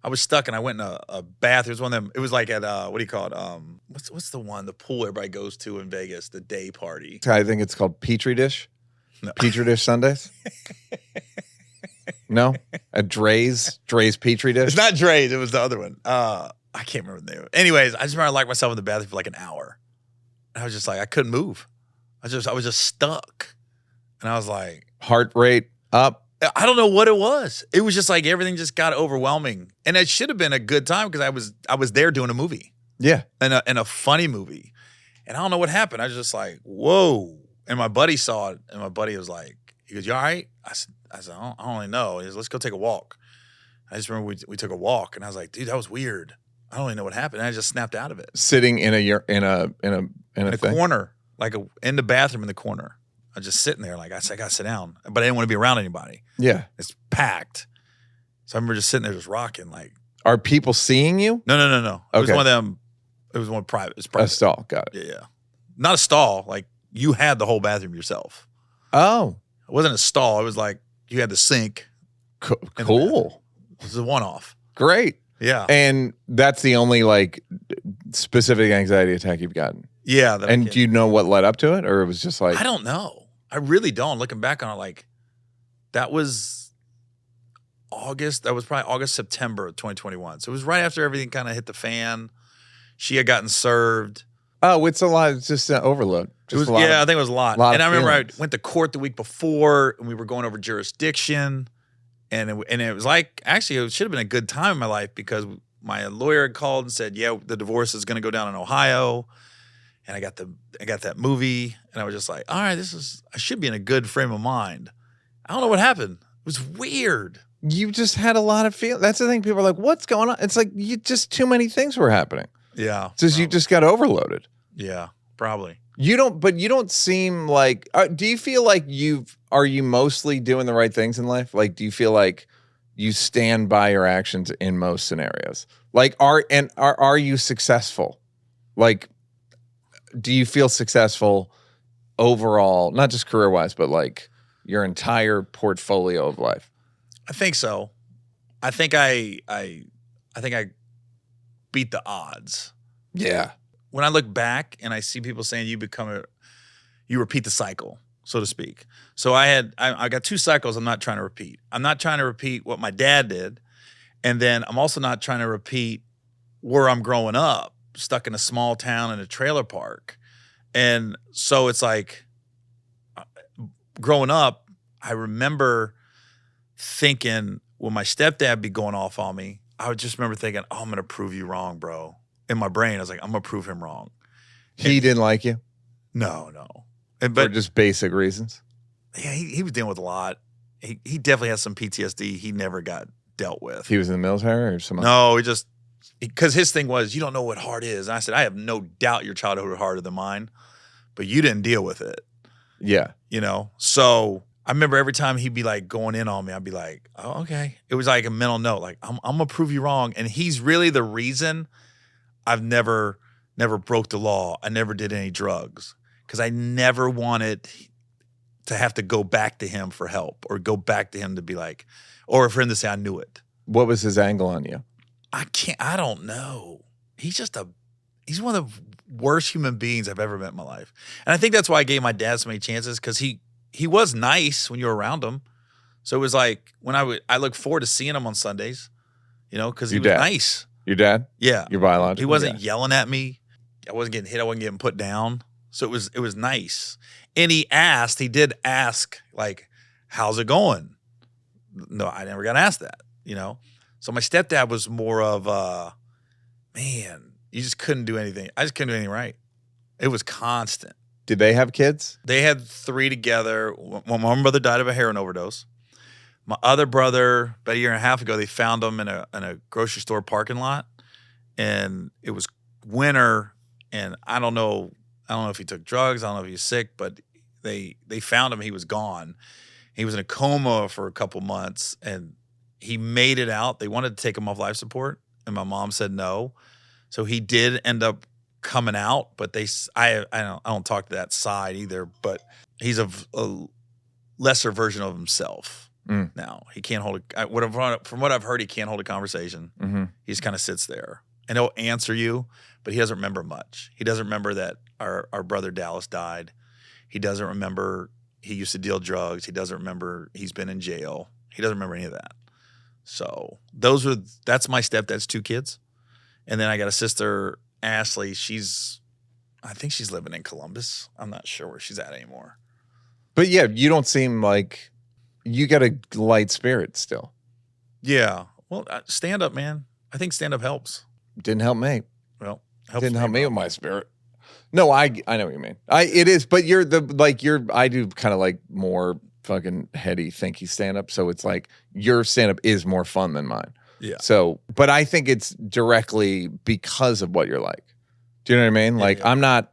Speaker 2: I was stuck and I went in a bath. It was one of them. It was like at what do you call it? What's the one, the pool everybody goes to in Vegas, the day party.
Speaker 1: I think it's called Petri dish.
Speaker 2: No.
Speaker 1: Petri dish Sundays. No, a Dre's Petri dish.
Speaker 2: It's not Dre's. It was the other one. I can't remember the name. Anyways, I just remember I locked myself in the bathroom for like an hour. And I was just like, I couldn't move. I was just stuck. And I was like,
Speaker 1: Heart rate up.
Speaker 2: I don't know what it was. It was just like everything just got overwhelming. And it should have been a good time because I was there doing a movie.
Speaker 1: Yeah.
Speaker 2: And a funny movie. And I don't know what happened. I was just like, whoa. And my buddy saw it. And my buddy was like, he goes, you all right? I said, I don't really know. He goes, let's go take a walk. I just remember we took a walk. And I was like, dude, that was weird. I don't even know what happened. And I just snapped out of it.
Speaker 1: Sitting in a thing.
Speaker 2: Corner, like in the bathroom in the corner. I was just sitting there, like I got to sit down, but I didn't want to be around anybody.
Speaker 1: Yeah.
Speaker 2: It's packed, so I remember just sitting there, just rocking. Like,
Speaker 1: are people seeing you?
Speaker 2: No. It was
Speaker 1: Okay.
Speaker 2: one of them. It was one private. It's
Speaker 1: A
Speaker 2: private.
Speaker 1: stall. Got it.
Speaker 2: Yeah. Not a stall. Like you had the whole bathroom yourself.
Speaker 1: Oh,
Speaker 2: It wasn't a stall. It was like you had the sink.
Speaker 1: cool.
Speaker 2: It was a one-off.
Speaker 1: Great.
Speaker 2: Yeah.
Speaker 1: And that's the only like specific anxiety attack you've gotten.
Speaker 2: Yeah. that I
Speaker 1: And
Speaker 2: can-
Speaker 1: do you know what led up to it, or it was just like
Speaker 2: I don't know. I really don't. Looking back on it, like that was August. That was probably August, September of 2021. So it was right after everything kind of hit the fan. She had gotten served.
Speaker 1: Oh, it's a lot. It's just an overload. Just a lot.
Speaker 2: I think it was a lot.
Speaker 1: lot
Speaker 2: And
Speaker 1: of
Speaker 2: I remember
Speaker 1: feelings.
Speaker 2: I went to court the week before, and we were going over jurisdiction. And it was like, actually, it should have been a good time in my life because my lawyer had called and said, yeah, the divorce is going to go down in Ohio. And I got that movie, and I was just like, all right, I should be in a good frame of mind. I don't know what happened. It was weird.
Speaker 1: You just had a lot of feelings. That's the thing. People are like, "What's going on?" It's like just too many things were happening.
Speaker 2: Yeah.
Speaker 1: It's just you just got overloaded.
Speaker 2: Yeah, probably.
Speaker 1: You don't seem like. Do you feel like are you mostly doing the right things in life? Like, do you feel like you stand by your actions in most scenarios? Like, are you successful? Like, do you feel successful overall, not just career wise, but like your entire portfolio of life?
Speaker 2: I think so. I think I beat the odds.
Speaker 1: Yeah.
Speaker 2: When I look back and I see people saying you repeat the cycle, so to speak. So I got 2 cycles I'm not trying to repeat. I'm not trying to repeat what my dad did. And then I'm also not trying to repeat where I'm growing up, stuck in a small town in a trailer park. And so it's like growing up, I remember thinking when my stepdad be going off on me, I would just remember thinking, oh, I'm going to prove you wrong, bro. In my brain, I was like, I'm going to prove him wrong.
Speaker 1: He didn't like you
Speaker 2: No.
Speaker 1: for
Speaker 2: But
Speaker 1: just basic reasons.
Speaker 2: yeah, he was dealing with a lot. He definitely has some PTSD he never got dealt with.
Speaker 1: He was in the military or something.
Speaker 2: No, because his thing was, you don't know what hard is. And I said, I have no doubt your childhood was harder than mine, but you didn't deal with it,
Speaker 1: Yeah.
Speaker 2: you know? So I remember every time he'd be like going in on me, I'd be like, oh, okay. It was like a mental note, like, I'm going to prove you wrong. And he's really the reason I've never broke the law. I never did any drugs because I never wanted to have to go back to him for help or go back to him to be like, or for him to say, I knew it.
Speaker 1: What was his angle on you?
Speaker 2: I don't know. He's one of the worst human beings I've ever met in my life. And I think that's why I gave my dad so many chances because he was nice when you were around him. So it was like when I look forward to seeing him on Sundays, you know, because he was
Speaker 1: dad.
Speaker 2: nice.
Speaker 1: Your dad?
Speaker 2: Yeah.
Speaker 1: Your biological?
Speaker 2: He wasn't yelling at me. I wasn't getting hit. I wasn't getting put down. So it was nice. And he did ask, like, how's it going? No, I never got asked that, you know? So my stepdad was more of, man, you just couldn't do anything. I just couldn't do anything right. It was constant.
Speaker 1: Did they have kids?
Speaker 2: They had 3 together. One brother died of a heroin overdose. My other brother, about a year and a half ago, they found him in a grocery store parking lot, and it was winter. And I don't know if he took drugs. I don't know if he was sick, but they found him. He was gone. He was in a coma for a couple months, and he made it out. They wanted to take him off life support, and my mom said no. So he did end up coming out, but I don't talk to that side either. But he's a lesser version of himself now. He can't hold from what I've heard, he can't hold a conversation.
Speaker 1: Mm-hmm.
Speaker 2: He just kind of sits there, and he'll answer you, but he doesn't remember much. He doesn't remember that our brother Dallas died. He doesn't remember he used to deal drugs. He doesn't remember he's been in jail. He doesn't remember any of that. So that's my stepdad's 2 kids. And then I got a sister, Ashley. I think she's living in Columbus. I'm not sure where she's at anymore.
Speaker 1: But yeah, you don't seem like you got a light spirit still.
Speaker 2: Yeah. Well, stand up, man. I think stand up helps.
Speaker 1: Didn't help me.
Speaker 2: Well,
Speaker 1: Didn't help me with my spirit. No, I know what you mean. It is, but I do kind of like more fucking heady, thinky stand up. So it's like your stand up is more fun than mine.
Speaker 2: Yeah.
Speaker 1: So, but I think it's directly because of what you're like. Do you know what I mean? Like, yeah. I'm not,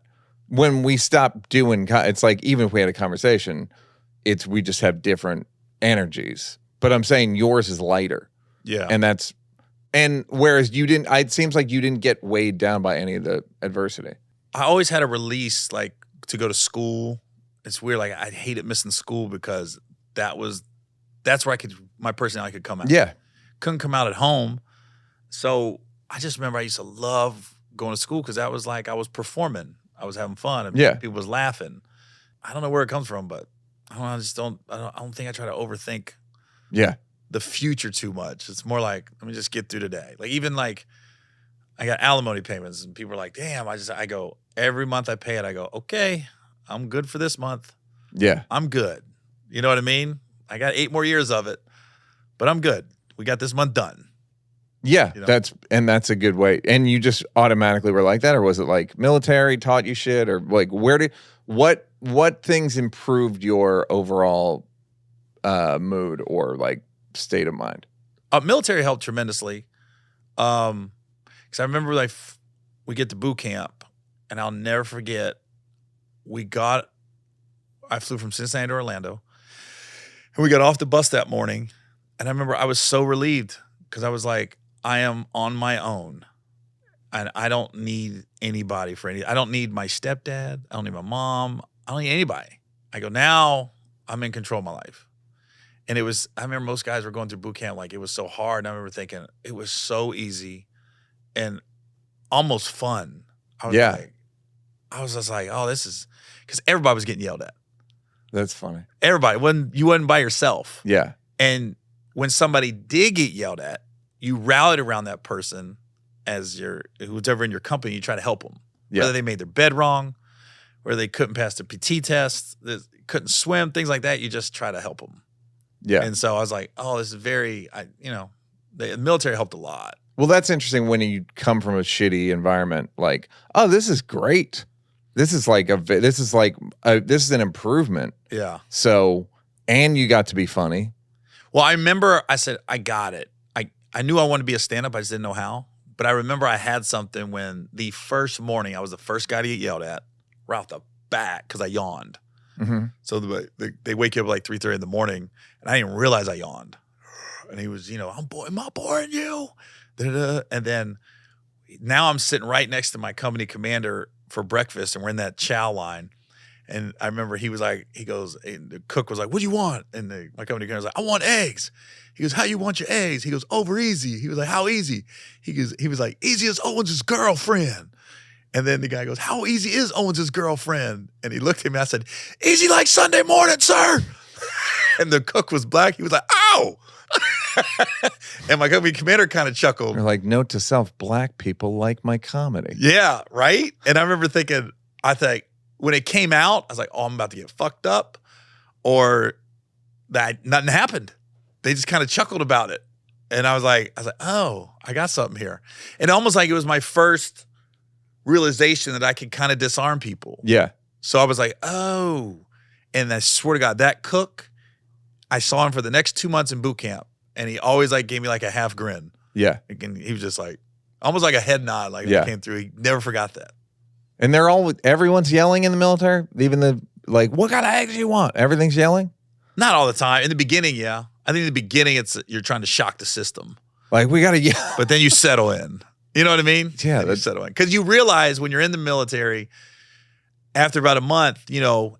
Speaker 1: when we stop doing, it's like, even if we had a conversation, we just have different energies. But I'm saying yours is lighter. Yeah. And whereas it seems like you didn't get weighed down by any of the adversity.
Speaker 2: I always had a release, like, to go to school. It's weird. Like, I hated missing school because that's where my personality could come out.
Speaker 1: Yeah.
Speaker 2: Couldn't come out at home. So I just remember I used to love going to school because that was like I was performing. I was having fun. And people was laughing. I don't know where it comes from, but I don't think I try to overthink the future too much. It's more like, let me just get through today. Like, even like I got alimony payments and people are like, damn, I go, every month I pay it, I go, okay, I'm good for this month.
Speaker 1: Yeah.
Speaker 2: I'm good. You know what I mean? I got 8 more years of it, but I'm good. We got this month done.
Speaker 1: Yeah, you know? That's a good way. And you just automatically were like that, or was it like military taught you shit, or like what things improved your overall mood or like state of mind?
Speaker 2: Military helped tremendously. Because I remember like we get to boot camp, and I'll never forget. I flew from Cincinnati to Orlando, and we got off the bus that morning, and I remember I was so relieved because I was like, I am on my own, and I don't need anybody for anything. I don't need my stepdad. I don't need my mom. I don't need anybody. I go, now I'm in control of my life. And I remember most guys were going through boot camp like it was so hard, and I remember thinking it was so easy and almost fun. I was just like, oh, this is, because everybody was getting yelled at.
Speaker 1: That's funny.
Speaker 2: Everybody. You wasn't by yourself.
Speaker 1: Yeah.
Speaker 2: And when somebody did get yelled at, you rallied around that person as who's ever in your company. You try to help them. Yeah. Whether they made their bed wrong, or they couldn't pass the PT test, they couldn't swim, things like that. You just try to help them.
Speaker 1: Yeah.
Speaker 2: And so I was like, oh, this is the military helped a lot.
Speaker 1: Well, that's interesting when you come from a shitty environment. Like, oh, this is great. This is an improvement.
Speaker 2: Yeah.
Speaker 1: So, and you got to be funny.
Speaker 2: Well, I remember I said, I got it. I knew I wanted to be a stand-up. I just didn't know how. But I remember I had something when the first morning, I was the first guy to get yelled at right off the bat because I yawned.
Speaker 1: Mm-hmm.
Speaker 2: So they wake you up at like 3:30 in the morning, and I didn't realize I yawned. And he was, am I boring you? Da-da-da. And then now I'm sitting right next to my company commander for breakfast, and we're in that chow line. And I remember he goes, the cook was like, what do you want? And my company commander was like, I want eggs. He goes, how you want your eggs? He goes, over easy. He was like, how easy? He was like, easy as Owens' girlfriend. And then the guy goes, how easy is Owens' girlfriend? And he looked at me, I said, easy like Sunday morning, sir. and the cook was black. He was like, "Ow!" And my company commander kind of chuckled.
Speaker 1: You're like, note to self: black people like my comedy.
Speaker 2: Yeah, right. And I remember thinking, I think when it came out, I was like, "Oh, I'm about to get fucked up," or that nothing happened. They just kind of chuckled about it, and I was like, "Oh, I got something here." And almost like it was my first realization that I could kind of disarm people.
Speaker 1: Yeah.
Speaker 2: So I was like, "Oh," and I swear to God, that cook, I saw him for the next 2 months in boot camp, and he always like gave me like a half grin.
Speaker 1: Yeah.
Speaker 2: And he was just like, almost like a head nod, like
Speaker 1: Yeah.
Speaker 2: it came through. He never forgot that.
Speaker 1: And everyone's yelling in the military. Even what kind of eggs you want? Everything's yelling.
Speaker 2: Not all the time. In the beginning, yeah. I think in the beginning, you're trying to shock the system,
Speaker 1: Like, we got to yell.
Speaker 2: but then you settle in. You know what I mean?
Speaker 1: Yeah,
Speaker 2: Then you settle in because you realize when you're in the military, after about a month,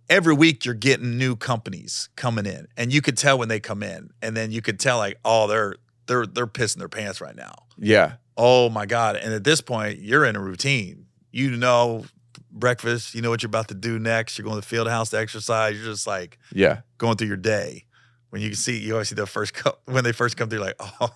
Speaker 2: every week you're getting new companies coming in, and you could tell when they come in, and then you could tell like, oh, they're pissing their pants right now.
Speaker 1: Yeah.
Speaker 2: Oh my God! And at this point, you're in a routine. You know, breakfast. You know what you're about to do next. You're going to the field house to exercise. You're just like,
Speaker 1: Yeah.
Speaker 2: going through your day. When you always see when they first come through, like, oh,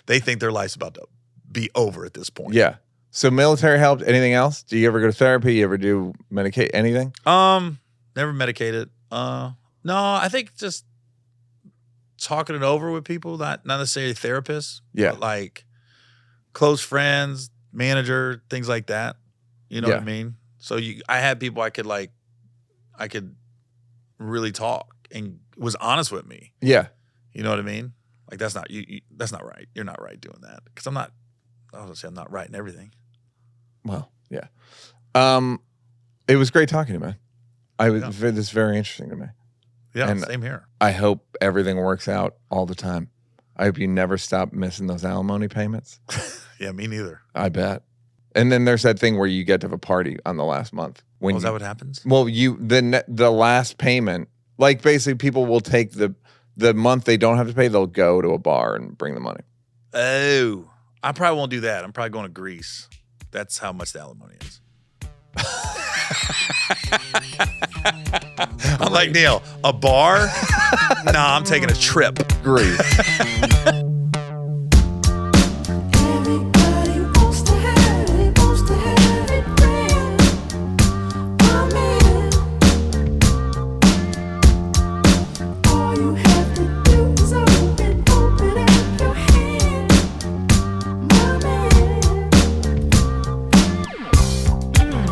Speaker 2: they think their life's about to be over at this point.
Speaker 1: Yeah. So military helped. Anything else? Do you ever go to therapy? You ever do medicate anything?
Speaker 2: Never medicated. No, I think just talking it over with people, not necessarily therapists.
Speaker 1: Yeah.
Speaker 2: But like close friends, manager, things like that. You know what I mean? So I had people I could really talk and was honest with me.
Speaker 1: Yeah.
Speaker 2: You know what I mean? Like that's not that's not right. You're not right doing that because I was gonna say I'm not right in everything.
Speaker 1: Well, yeah. It was great talking to you, man. This is very interesting to me.
Speaker 2: Yeah,
Speaker 1: And
Speaker 2: same here.
Speaker 1: I hope everything works out all the time. I hope you never stop missing those alimony payments.
Speaker 2: Yeah, me neither.
Speaker 1: I bet. And then there's that thing where you get to have a party on the last month.
Speaker 2: Is that what happens?
Speaker 1: Well, the last payment, like basically people will take the month they don't have to pay, they'll go to a bar and bring the money.
Speaker 2: Oh, I probably won't do that. I'm probably going to Greece. That's how much the alimony is. I'm like, Neal, a bar? Nah, I'm taking a trip.
Speaker 1: Greece.